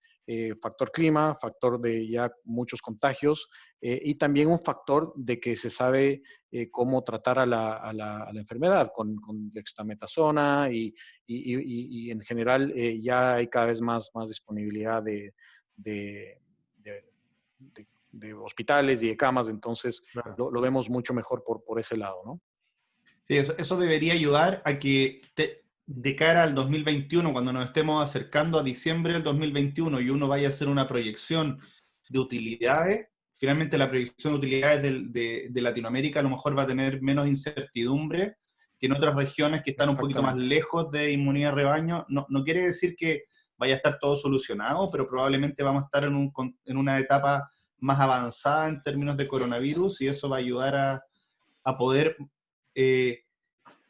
Factor clima, factor de ya muchos contagios y también un factor de que se sabe cómo tratar a la enfermedad con dexametasona y en general ya hay cada vez más disponibilidad de, de, de hospitales y de camas, entonces Claro. lo vemos mucho mejor por ese lado, ¿no? Sí, eso debería ayudar a que de cara al 2021, cuando nos estemos acercando a diciembre del 2021 y uno vaya a hacer una proyección de utilidades, finalmente la proyección de utilidades de Latinoamérica a lo mejor va a tener menos incertidumbre que en otras regiones que están un poquito más Exactamente. lejos de inmunidad de rebaño. No quiere decir que vaya a estar todo solucionado, pero probablemente vamos a estar en una etapa más avanzada en términos de coronavirus y eso va a ayudar a poder eh,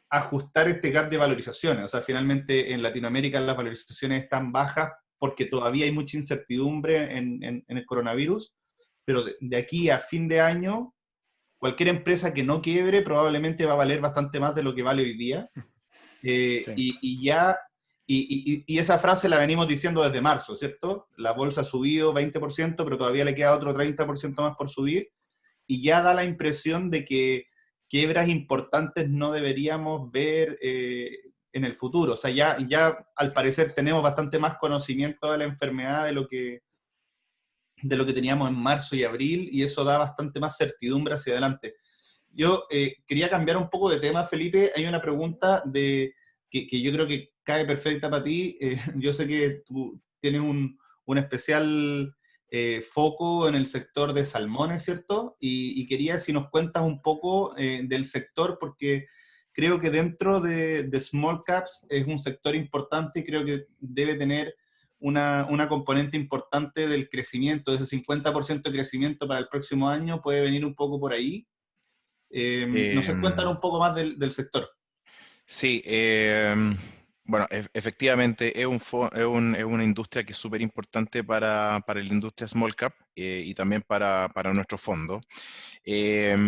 ajustar este gap de valorizaciones. O sea, finalmente en Latinoamérica las valorizaciones están bajas porque todavía hay mucha incertidumbre en el coronavirus, pero de aquí a fin de año, cualquier empresa que no quiebre probablemente va a valer bastante más de lo que vale hoy día. Sí. Y esa frase la venimos diciendo desde marzo, ¿cierto? La bolsa ha subido 20%, pero todavía le queda otro 30% más por subir, y ya da la impresión de que quiebras importantes no deberíamos ver en el futuro. O sea, ya al parecer tenemos bastante más conocimiento de la enfermedad de lo que teníamos en marzo y abril, y eso da bastante más certidumbre hacia adelante. Yo quería cambiar un poco de tema, Felipe. Hay una pregunta que yo creo que cae perfecta para ti. Yo sé que tú tienes un especial foco en el sector de salmones, ¿cierto? Y quería si nos cuentas un poco del sector, porque creo que dentro de Small Caps es un sector importante y creo que debe tener una componente importante del crecimiento, de ese 50% de crecimiento para el próximo año, puede venir un poco por ahí. No sé, cuéntanos un poco más del sector. Sí, bueno, efectivamente es una industria que es súper importante para la industria small cap y también para nuestro fondo.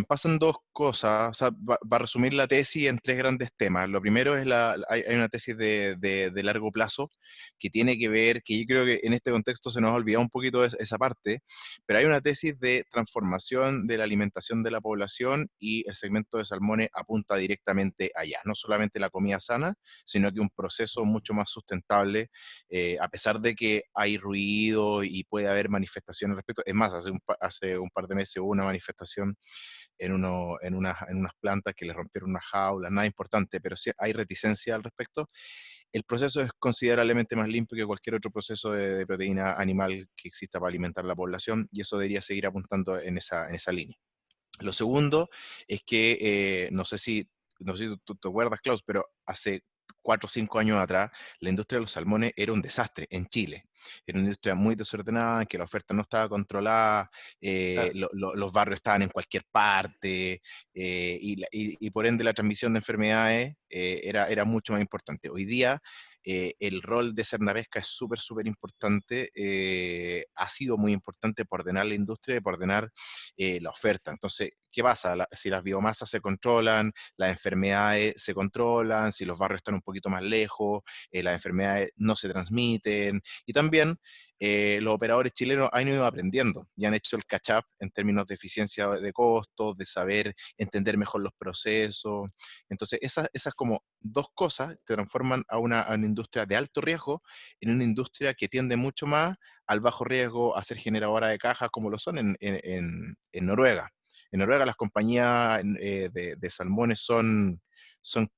Pasan dos cosas, o sea, va a resumir la tesis en tres grandes temas. Lo primero es hay una tesis de largo plazo que tiene que ver, que yo creo que en este contexto se nos ha olvidado un poquito esa parte, pero hay una tesis de transformación de la alimentación de la población y el segmento de salmones apunta directamente allá. No solamente la comida sana, sino que un proceso mucho más sustentable, a pesar de que hay ruido y puede haber manifestaciones al respecto. Es más, hace un par de meses hubo una manifestación en unas plantas que le rompieron una jaula, nada importante, pero sí hay reticencia al respecto. El proceso es considerablemente más limpio que cualquier otro proceso de proteína animal que exista para alimentar la población y eso debería seguir apuntando en esa línea. Lo segundo es que, no sé si tú te acuerdas, Klaus, pero hace 4 o 5 años atrás, la industria de los salmones era un desastre en Chile. Era una industria muy desordenada, en que la oferta no estaba controlada, Claro. los barrios estaban en cualquier parte, y por ende la transmisión de enfermedades era mucho más importante. Hoy día, el rol de Cernavesca es súper, súper importante, ha sido muy importante para ordenar la industria y para ordenar la oferta. Entonces, ¿qué pasa? Si las biomasas se controlan, las enfermedades se controlan, si los barrios están un poquito más lejos, las enfermedades no se transmiten. Y también los operadores chilenos han ido aprendiendo y han hecho el catch-up en términos de eficiencia de costos, de saber entender mejor los procesos. Entonces, esas como dos cosas te transforman a una industria de alto riesgo en una industria que tiende mucho más al bajo riesgo, a ser generadora de caja, como lo son en Noruega. En Noruega las compañías de salmones son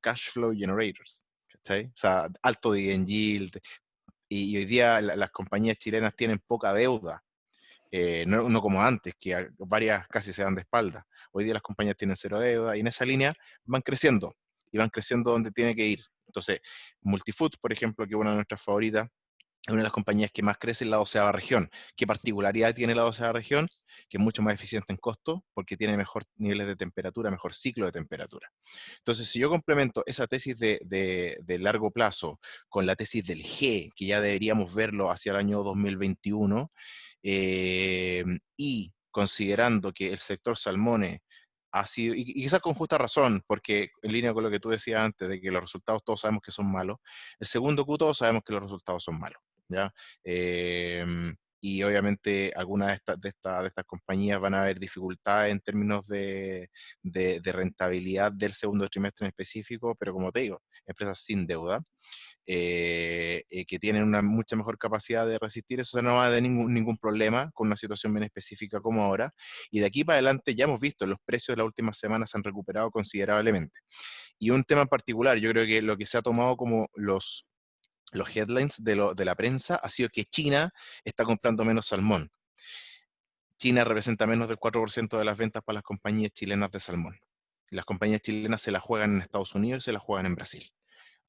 cash flow generators, ¿cachai? O sea, alto dividend yield, y hoy día las compañías chilenas tienen poca deuda, no como antes, que varias casi se dan de espalda. Hoy día las compañías tienen cero deuda y en esa línea van creciendo y van creciendo donde tiene que ir. Entonces, Multifoods, por ejemplo, que es una de nuestras favoritas, es una de las compañías que más crece en la 12ª región. ¿Qué particularidad tiene la 12ª región? Que es mucho más eficiente en costo porque tiene mejor niveles de temperatura, mejor ciclo de temperatura. Entonces, si yo complemento esa tesis de largo plazo con la tesis del G, que ya deberíamos verlo hacia el año 2021, y considerando que el sector salmones ha sido, y quizás con justa razón, porque en línea con lo que tú decías antes, de que los resultados todos sabemos que son malos, el segundo Q todos sabemos que los resultados son malos, ¿ya? Y obviamente algunas de estas compañías van a haber dificultades en términos de rentabilidad del segundo trimestre en específico, pero como te digo, empresas sin deuda, que tienen una mucha mejor capacidad de resistir, eso no va a dar ningún problema con una situación bien específica como ahora. Y de aquí para adelante ya hemos visto, los precios de las últimas semanas se han recuperado considerablemente. Y un tema en particular, yo creo que lo que se ha tomado como los headlines de la prensa ha sido que China está comprando menos salmón. China representa menos del 4% de las ventas para las compañías chilenas de salmón. Las compañías chilenas se la juegan en Estados Unidos y se la juegan en Brasil.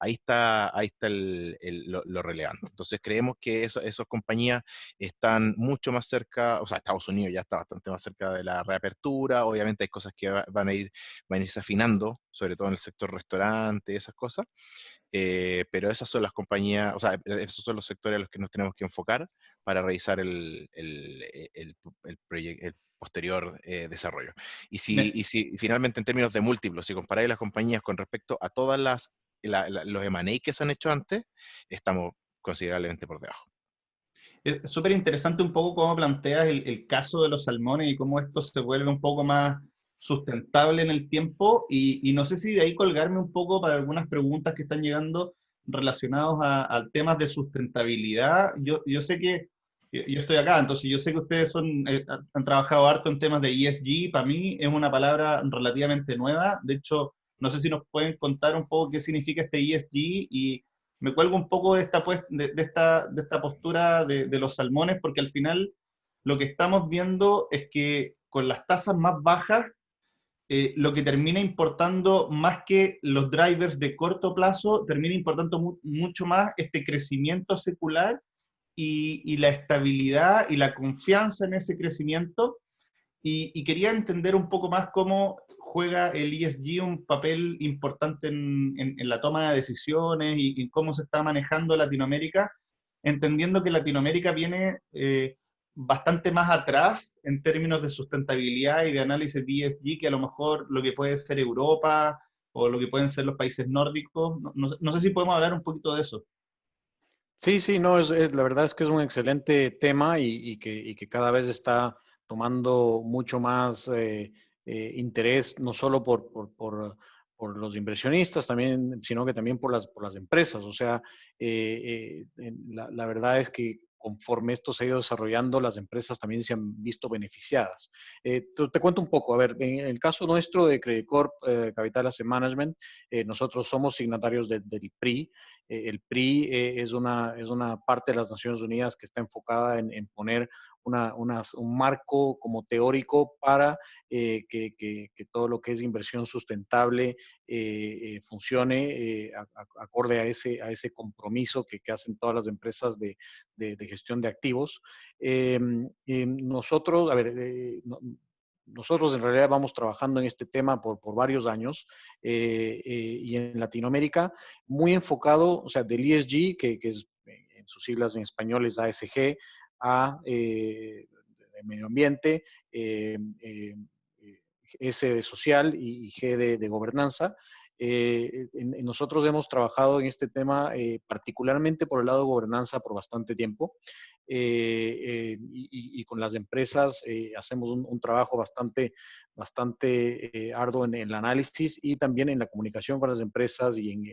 Ahí está lo relevante. Entonces creemos que esas compañías están mucho más cerca, o sea, Estados Unidos ya está bastante más cerca de la reapertura, obviamente hay cosas que van a irse afinando, sobre todo en el sector restaurante, esas cosas, pero esas son las compañías, o sea, esos son los sectores a los que nos tenemos que enfocar para realizar el posterior desarrollo. Y si finalmente en términos de múltiplos, si comparáis las compañías con respecto a todas los M&A que se han hecho antes, estamos considerablemente por debajo. Es súper interesante un poco cómo planteas el caso de los salmones y cómo esto se vuelve un poco más sustentable en el tiempo. Y no sé si de ahí colgarme un poco para algunas preguntas que están llegando relacionados a temas de sustentabilidad. Yo sé que yo estoy acá, entonces yo sé que ustedes han trabajado harto en temas de ESG. Para mí es una palabra relativamente nueva. De hecho, no sé si nos pueden contar un poco qué significa este ESG, y me cuelgo un poco de esta, de esta postura de los salmones, porque al final lo que estamos viendo es que con las tasas más bajas, lo que termina importando más que los drivers de corto plazo, termina importando mucho más este crecimiento secular y la estabilidad y la confianza en ese crecimiento. Y quería entender un poco más cómo juega el ESG un papel importante en la toma de decisiones y cómo se está manejando Latinoamérica, entendiendo que Latinoamérica viene bastante más atrás en términos de sustentabilidad y de análisis de ESG que a lo mejor lo que puede ser Europa o lo que pueden ser los países nórdicos. No sé si podemos hablar un poquito de eso. Sí, sí, no, la verdad es que es un excelente tema y que cada vez está tomando mucho más interés, no solo por los inversionistas, también, sino que también por las empresas. O sea, la verdad es que conforme esto se ha ido desarrollando, las empresas también se han visto beneficiadas. Te cuento un poco, a ver, en el caso nuestro de Credit Corp Capital Asset Management, nosotros somos signatarios del PRI. El PRI es una parte de las Naciones Unidas que está enfocada en poner un marco como teórico para que todo lo que es inversión sustentable funcione acorde a ese compromiso que hacen todas las empresas de gestión de activos. Nosotros, a ver, nosotros en realidad vamos trabajando en este tema por varios años y en Latinoamérica muy enfocado, o sea, del ESG, que es en sus siglas en español es ASG, de medio ambiente, S de social y G de gobernanza. Nosotros hemos trabajado en este tema particularmente por el lado de gobernanza por bastante tiempo y con las empresas hacemos un trabajo bastante arduo en el análisis y también en la comunicación con las empresas en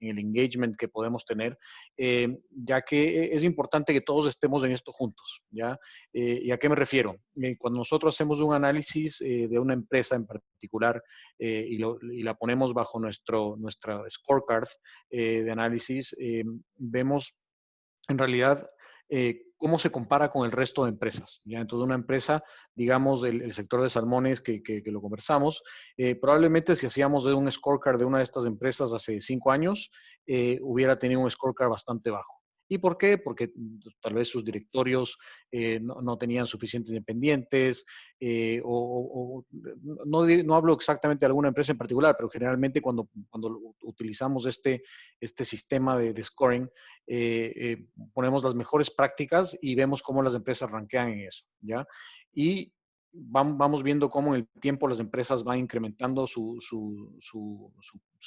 el engagement que podemos tener, ya que es importante que todos estemos en esto juntos, ¿ya? ¿Y a qué me refiero? Cuando nosotros hacemos un análisis de una empresa en particular y la ponemos bajo nuestra scorecard de análisis, vemos en realidad cómo se compara con el resto de empresas. ¿Ya? Entonces, una empresa, digamos, el sector de salmones que lo conversamos, probablemente si hacíamos un scorecard de una de estas empresas hace 5 años, hubiera tenido un scorecard bastante bajo. ¿Y por qué? Porque tal vez sus directorios no tenían suficientes independientes no hablo exactamente de alguna empresa en particular, pero generalmente cuando utilizamos este sistema de scoring, ponemos las mejores prácticas y vemos cómo las empresas rankean en eso, ¿ya? Y vamos viendo cómo en el tiempo las empresas van incrementando su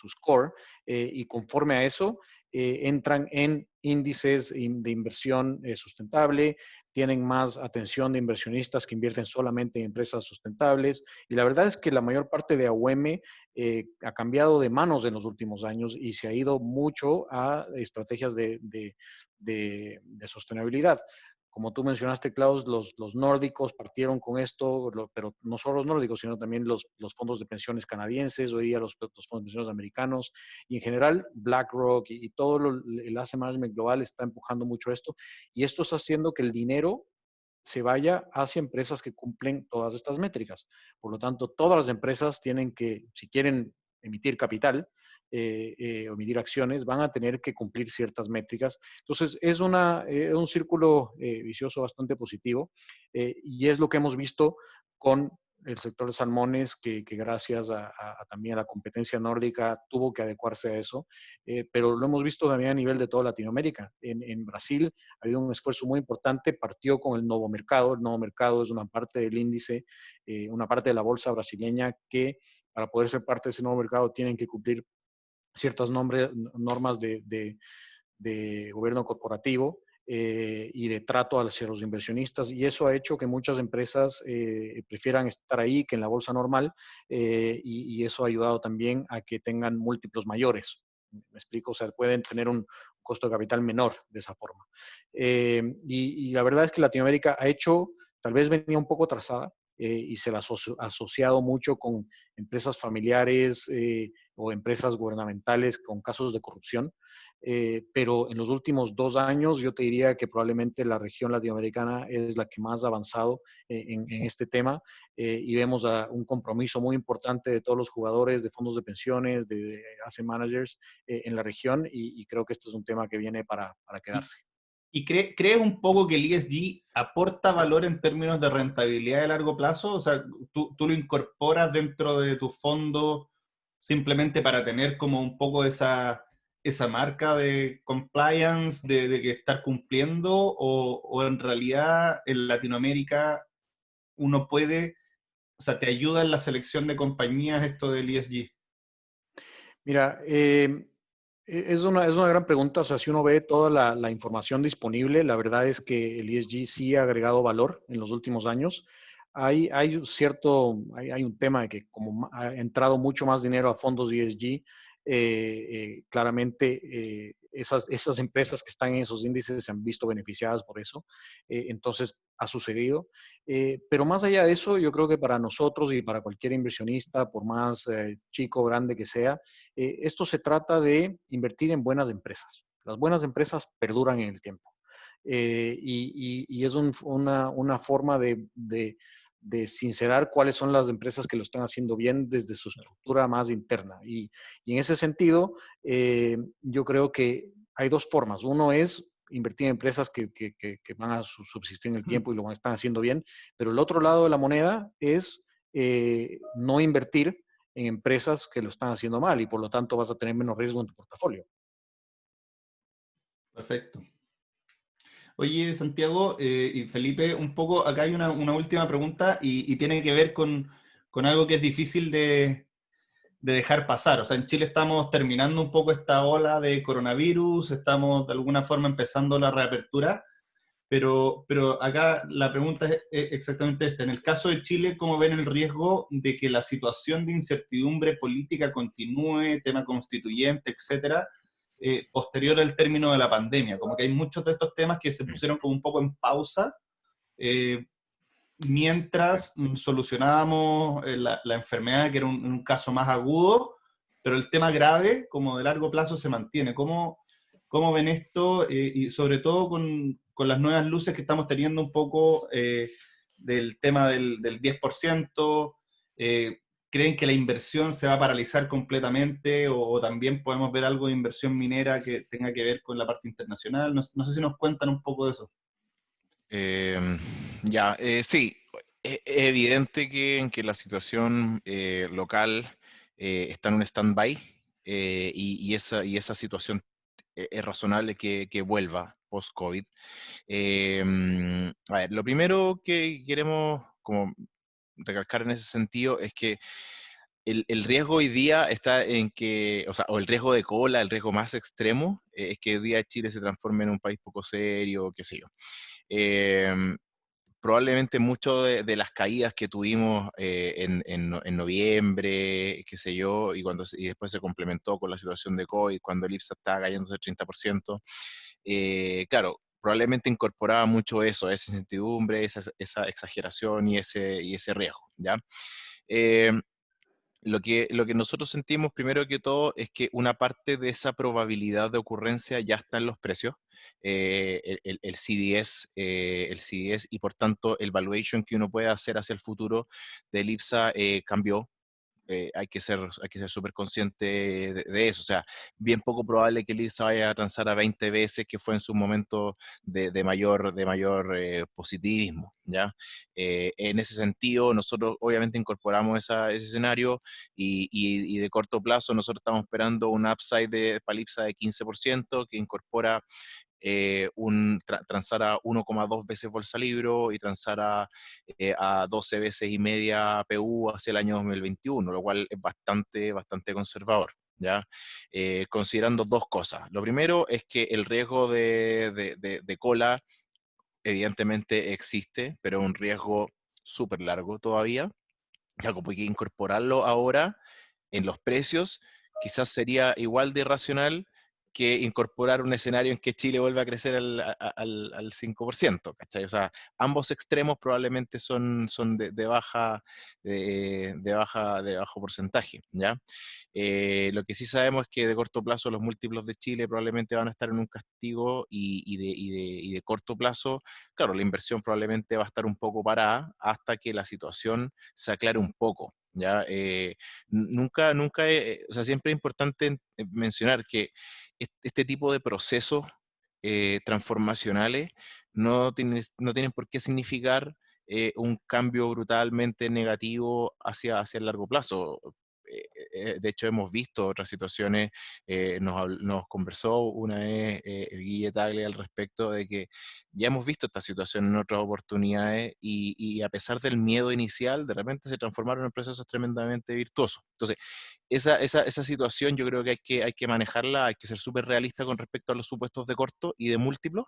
score y conforme a eso entran en índices de inversión sustentable, tienen más atención de inversionistas que invierten solamente en empresas sustentables y la verdad es que la mayor parte de AUM ha cambiado de manos en los últimos años y se ha ido mucho a estrategias de sostenibilidad. Como tú mencionaste, Klaus, los nórdicos partieron con esto, pero no solo los nórdicos, sino también los fondos de pensiones canadienses, hoy día los fondos de pensiones americanos, y en general BlackRock y todo el asset management global está empujando mucho esto, y esto está haciendo que el dinero se vaya hacia empresas que cumplen todas estas métricas. Por lo tanto, todas las empresas tienen que, si quieren emitir capital o emitir acciones, van a tener que cumplir ciertas métricas. Entonces, es un círculo vicioso bastante positivo y es lo que hemos visto con el sector de salmones, que gracias también a la competencia nórdica tuvo que adecuarse a eso, pero lo hemos visto también a nivel de toda Latinoamérica. En Brasil ha habido un esfuerzo muy importante, partió con el Novo Mercado. El Novo Mercado es una parte del índice, una parte de la bolsa brasileña que para poder ser parte de ese nuevo mercado tienen que cumplir ciertas normas de gobierno corporativo y de trato hacia los inversionistas, y eso ha hecho que muchas empresas prefieran estar ahí que en la bolsa normal y eso ha ayudado también a que tengan múltiplos mayores. ¿Me explico? O sea, pueden tener un costo de capital menor de esa forma. Y la verdad es que Latinoamérica ha hecho, tal vez venía un poco atrasada, y se la ha asociado mucho con empresas familiares o empresas gubernamentales con casos de corrupción. Pero en los últimos 2 años yo te diría que probablemente la región latinoamericana es la que más ha avanzado en este tema, y vemos un compromiso muy importante de todos los jugadores de fondos de pensiones, de asset managers en la región, y creo que este es un tema que viene para quedarse. ¿Y crees un poco que el ESG aporta valor en términos de rentabilidad de largo plazo? O sea, tú lo incorporas dentro de tu fondo simplemente para tener como un poco esa marca de compliance, de que estar cumpliendo, o en realidad en Latinoamérica uno puede, o sea, te ayuda en la selección de compañías esto del ESG. Mira, es una gran pregunta. O sea, si uno ve toda la información disponible, la verdad es que el ESG sí ha agregado valor en los últimos años. Hay un tema de que como ha entrado mucho más dinero a fondos ESG, claramente esas empresas que están en esos índices se han visto beneficiadas por eso. Entonces, ha sucedido. Pero más allá de eso, yo creo que para nosotros y para cualquier inversionista, por más chico o grande que sea, esto se trata de invertir en buenas empresas. Las buenas empresas perduran en el tiempo. Y es una forma de sincerar cuáles son las empresas que lo están haciendo bien desde su estructura más interna. Y en ese sentido, yo creo que hay dos formas. Uno es invertir en empresas que van a subsistir en el tiempo y lo están haciendo bien, pero el otro lado de la moneda es no invertir en empresas que lo están haciendo mal y por lo tanto vas a tener menos riesgo en tu portafolio. Perfecto. Oye, Santiago y Felipe, un poco, acá hay una última pregunta y tiene que ver con algo que es difícil de dejar pasar. O sea, en Chile estamos terminando un poco esta ola de coronavirus, estamos de alguna forma empezando la reapertura, pero acá la pregunta es exactamente esta. En el caso de Chile, ¿cómo ven el riesgo de que la situación de incertidumbre política continúe, tema constituyente, etcétera, posterior al término de la pandemia? Como que hay muchos de estos temas que se pusieron como un poco en pausa, eh, mientras solucionábamos la enfermedad, que era un caso más agudo, pero el tema grave, como de largo plazo, se mantiene. ¿Cómo ven esto? Y sobre todo con las nuevas luces que estamos teniendo un poco del tema del 10%, ¿creen que la inversión se va a paralizar completamente o también podemos ver algo de inversión minera que tenga que ver con la parte internacional? No sé si nos cuentan un poco de eso. Sí, es evidente que la situación local está en un stand-by, y esa situación es razonable que vuelva post-COVID. A ver, lo primero que queremos como recalcar en ese sentido es que el riesgo hoy día está en que, o el riesgo de cola, el riesgo más extremo, es que hoy día Chile se transforme en un país poco serio, qué sé yo. Em, Probablemente mucho de las caídas que tuvimos en noviembre, qué sé yo, y después se complementó con la situación de COVID, cuando el IPSA estaba cayéndose el 30%, claro, probablemente incorporaba mucho eso, esa incertidumbre, esa exageración y ese riesgo, ¿ya? Eh, lo que nosotros sentimos primero que todo es que una parte de esa probabilidad de ocurrencia ya está en los precios, el CDS, y por tanto el valuation que uno puede hacer hacia el futuro del IPSA cambió. Hay que ser súper consciente de eso. O sea, bien poco probable que el IPSA vaya a transar a 20 veces, que fue en su momento de mayor positivismo, ¿ya? En ese sentido, nosotros obviamente incorporamos ese escenario y de corto plazo nosotros estamos esperando un upside para el IPSA de 15% que incorpora transar a 1,2 veces bolsa libro y transar a 12 veces y media PU hacia el año 2021, lo cual es bastante, bastante conservador, ¿ya? Considerando dos cosas. Lo primero es que el riesgo de cola evidentemente existe, pero es un riesgo súper largo todavía, ya como hay que incorporarlo ahora en los precios, quizás sería igual de irracional que incorporar un escenario en que Chile vuelva a crecer al 5%, ¿cachai? O sea, ambos extremos probablemente son de bajo porcentaje, ¿ya? Lo que sí sabemos es que de corto plazo los múltiplos de Chile probablemente van a estar en un castigo y de corto plazo, claro, la inversión probablemente va a estar un poco parada hasta que la situación se aclare un poco, ¿ya? Nunca, o sea, siempre es importante mencionar que este tipo de procesos transformacionales no tienen por qué significar un cambio brutalmente negativo hacia el largo plazo. De hecho, hemos visto otras situaciones, nos conversó una vez el Guille Tagle al respecto de que ya hemos visto esta situación en otras oportunidades y a pesar del miedo inicial, de repente se transformaron en procesos tremendamente virtuosos. Entonces, esa situación yo creo que hay que manejarla, hay que ser súper realista con respecto a los supuestos de corto y de múltiplos,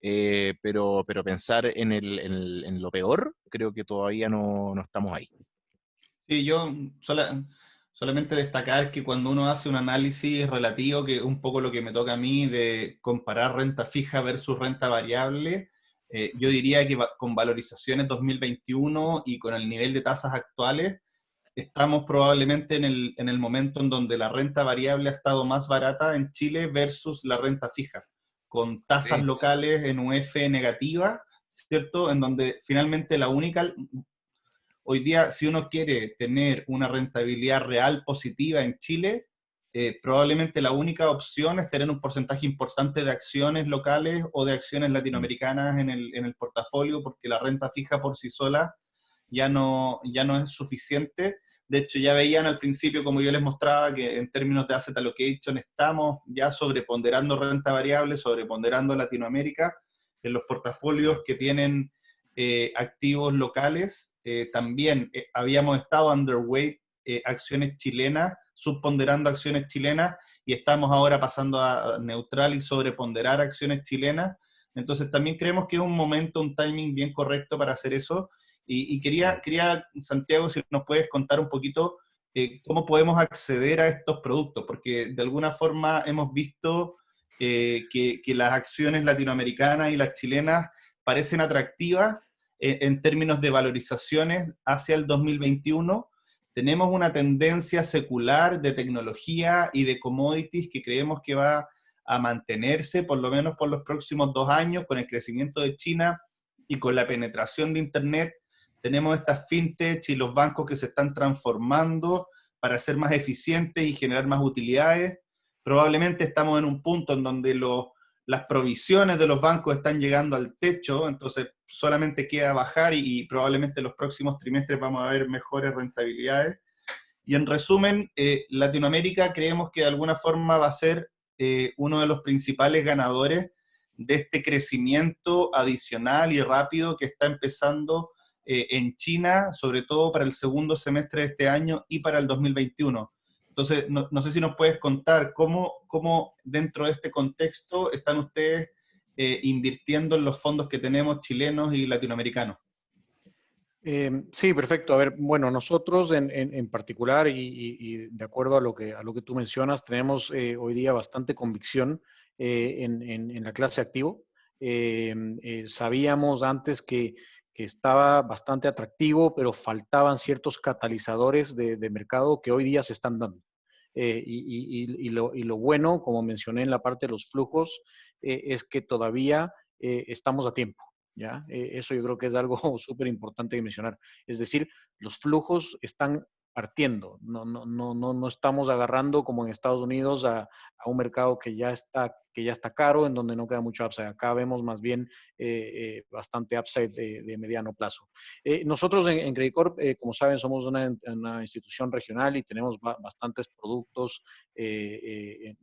pero pensar en lo peor, creo que todavía no estamos ahí. Sí, solamente destacar que cuando uno hace un análisis relativo, que es un poco lo que me toca a mí de comparar renta fija versus renta variable, yo diría que con valorizaciones 2021 y con el nivel de tasas actuales, estamos probablemente en el momento en donde la renta variable ha estado más barata en Chile versus la renta fija, con tasas Sí. locales en UF negativa, ¿cierto? En donde finalmente la única, hoy día, si uno quiere tener una rentabilidad real positiva en Chile, probablemente la única opción es tener un porcentaje importante de acciones locales o de acciones latinoamericanas en el portafolio, porque la renta fija por sí sola ya no es suficiente. De hecho, ya veían al principio, como yo les mostraba, que en términos de asset allocation estamos ya sobreponderando renta variable, sobreponderando Latinoamérica en los portafolios que tienen activos locales. También habíamos estado underweight acciones chilenas, subponderando acciones chilenas, y estamos ahora pasando a neutral y sobreponderar acciones chilenas. Entonces también creemos que es un momento, un timing bien correcto para hacer eso. Y quería, Santiago, si nos puedes contar un poquito cómo podemos acceder a estos productos, porque de alguna forma hemos visto que las acciones latinoamericanas y las chilenas parecen atractivas en términos de valorizaciones hacia el 2021. Tenemos una tendencia secular de tecnología y de commodities que creemos que va a mantenerse por lo menos por los próximos 2 años con el crecimiento de China y con la penetración de Internet. Tenemos estas fintech y los bancos que se están transformando para ser más eficientes y generar más utilidades. Probablemente estamos en un punto en donde las provisiones de los bancos están llegando al techo, entonces solamente queda bajar y probablemente en los próximos trimestres vamos a ver mejores rentabilidades. Y en resumen, Latinoamérica creemos que de alguna forma va a ser uno de los principales ganadores de este crecimiento adicional y rápido que está empezando en China, sobre todo para el segundo semestre de este año y para el 2021. Entonces, no sé si nos puedes contar cómo dentro de este contexto están ustedes invirtiendo en los fondos que tenemos chilenos y latinoamericanos. Sí, perfecto. A ver, bueno, nosotros en particular y de acuerdo a lo que tú mencionas, tenemos hoy día bastante convicción en la clase activo. Sabíamos antes que estaba bastante atractivo, pero faltaban ciertos catalizadores de mercado que hoy día se están dando. Y lo bueno, como mencioné en la parte de los flujos, es que todavía estamos a tiempo. ¿Ya? Eso yo creo que es algo súper importante de mencionar. Es decir, los flujos están partiendo, no estamos agarrando como en Estados Unidos a un mercado que ya está caro, en donde no queda mucho upside. Acá vemos más bien bastante upside de mediano plazo. Nosotros en Credit Corp, como saben, somos una institución regional y tenemos bastantes productos de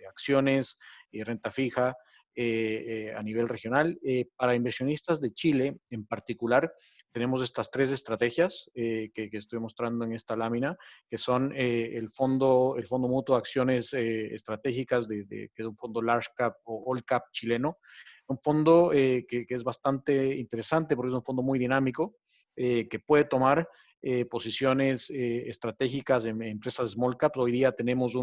acciones y renta fija a nivel regional. Para inversionistas de Chile en particular, tenemos estas 3 estrategias que estoy mostrando en esta lámina, que son el fondo mutuo de acciones estratégicas, que es un fondo large cap o all cap chileno, un fondo que es bastante interesante porque es un fondo muy dinámico, que puede tomar posiciones estratégicas en empresas small cap. Hoy día tenemos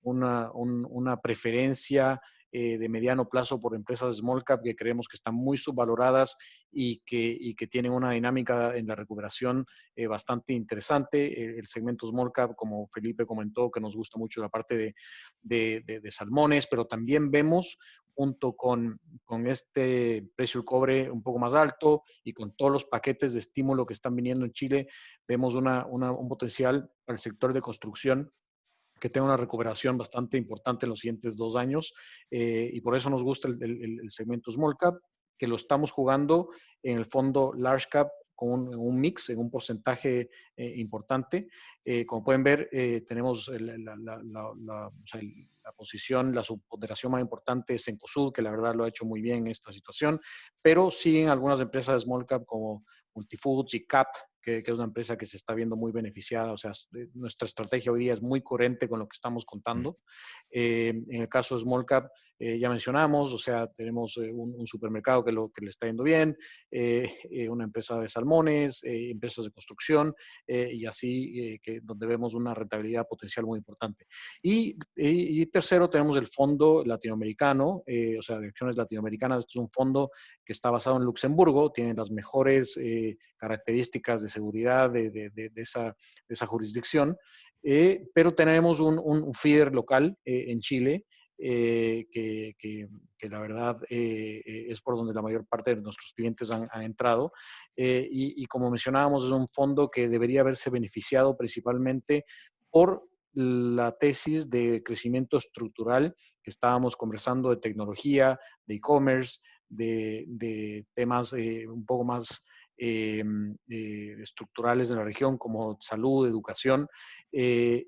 una preferencia de mediano plazo por empresas small cap que creemos que están muy subvaloradas y que tienen una dinámica en la recuperación bastante interesante. El segmento small cap, como Felipe comentó, que nos gusta mucho la parte de salmones, pero también vemos junto con este precio del cobre un poco más alto y con todos los paquetes de estímulo que están viniendo en Chile, vemos un potencial para el sector de construcción que tenga una recuperación bastante importante en los siguientes 2 años, y por eso nos gusta el segmento small cap, que lo estamos jugando en el fondo large cap con un mix, en un porcentaje importante. Como pueden ver, tenemos la posición, la subponderación más importante es Cencosud, que la verdad lo ha hecho muy bien en esta situación, pero siguen algunas empresas de small cap como Multifoods y CAP, que es una empresa que se está viendo muy beneficiada. O sea, nuestra estrategia hoy día es muy coherente con lo que estamos contando. En el caso de Small Cap, ya mencionamos, o sea, tenemos un supermercado que le está yendo bien, una empresa de salmones, empresas de construcción, y así, donde vemos una rentabilidad potencial muy importante. Y tercero, tenemos el fondo latinoamericano, o sea, de acciones latinoamericanas. Este es un fondo que está basado en Luxemburgo, tiene las mejores características de seguridad de esa jurisdicción, pero tenemos un feeder local en Chile, que la verdad es por donde la mayor parte de nuestros clientes han entrado. Y como mencionábamos, es un fondo que debería haberse beneficiado principalmente por la tesis de crecimiento estructural que estábamos conversando, de tecnología, de e-commerce, de temas un poco más estructurales de la región, como salud, educación,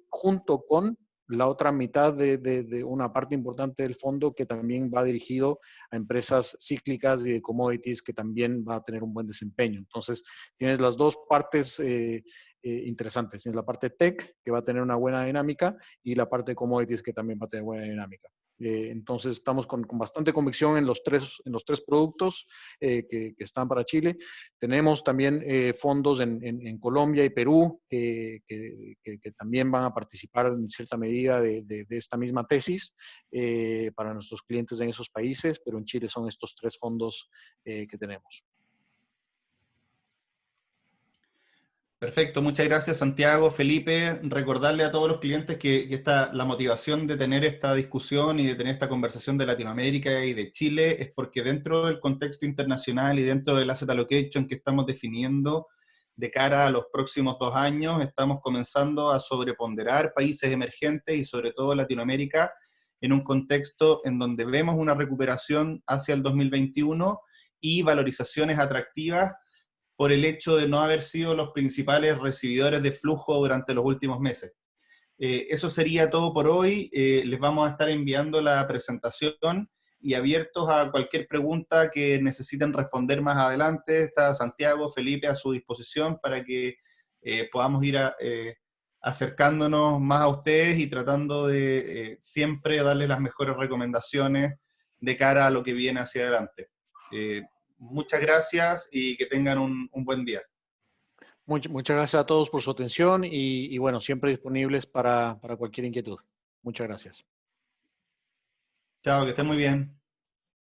junto con la otra mitad de una parte importante del fondo que también va dirigido a empresas cíclicas y de commodities, que también va a tener un buen desempeño. Entonces, tienes las dos partes interesantes. Tienes la parte tech, que va a tener una buena dinámica, y la parte de commodities, que también va a tener buena dinámica. Entonces, estamos con bastante convicción en los tres productos que están para Chile. Tenemos también fondos en Colombia y Perú que también van a participar en cierta medida de esta misma tesis para nuestros clientes en esos países, pero en Chile son estos 3 fondos que tenemos. Perfecto, muchas gracias Santiago, Felipe. Recordarle a todos los clientes que la motivación de tener esta discusión y de tener esta conversación de Latinoamérica y de Chile es porque dentro del contexto internacional y dentro del asset allocation que estamos definiendo de cara a los próximos 2 años, estamos comenzando a sobreponderar países emergentes y sobre todo Latinoamérica en un contexto en donde vemos una recuperación hacia el 2021 y valorizaciones atractivas por el hecho de no haber sido los principales recibidores de flujo durante los últimos meses. Eso sería todo por hoy. Les vamos a estar enviando la presentación y abiertos a cualquier pregunta que necesiten responder más adelante. Está Santiago, Felipe a su disposición para que podamos ir acercándonos más a ustedes y tratando de siempre darles las mejores recomendaciones de cara a lo que viene hacia adelante. Muchas gracias y que tengan un buen día. Muchas gracias a todos por su atención y bueno, siempre disponibles para cualquier inquietud. Muchas gracias. Chao, que estén muy bien.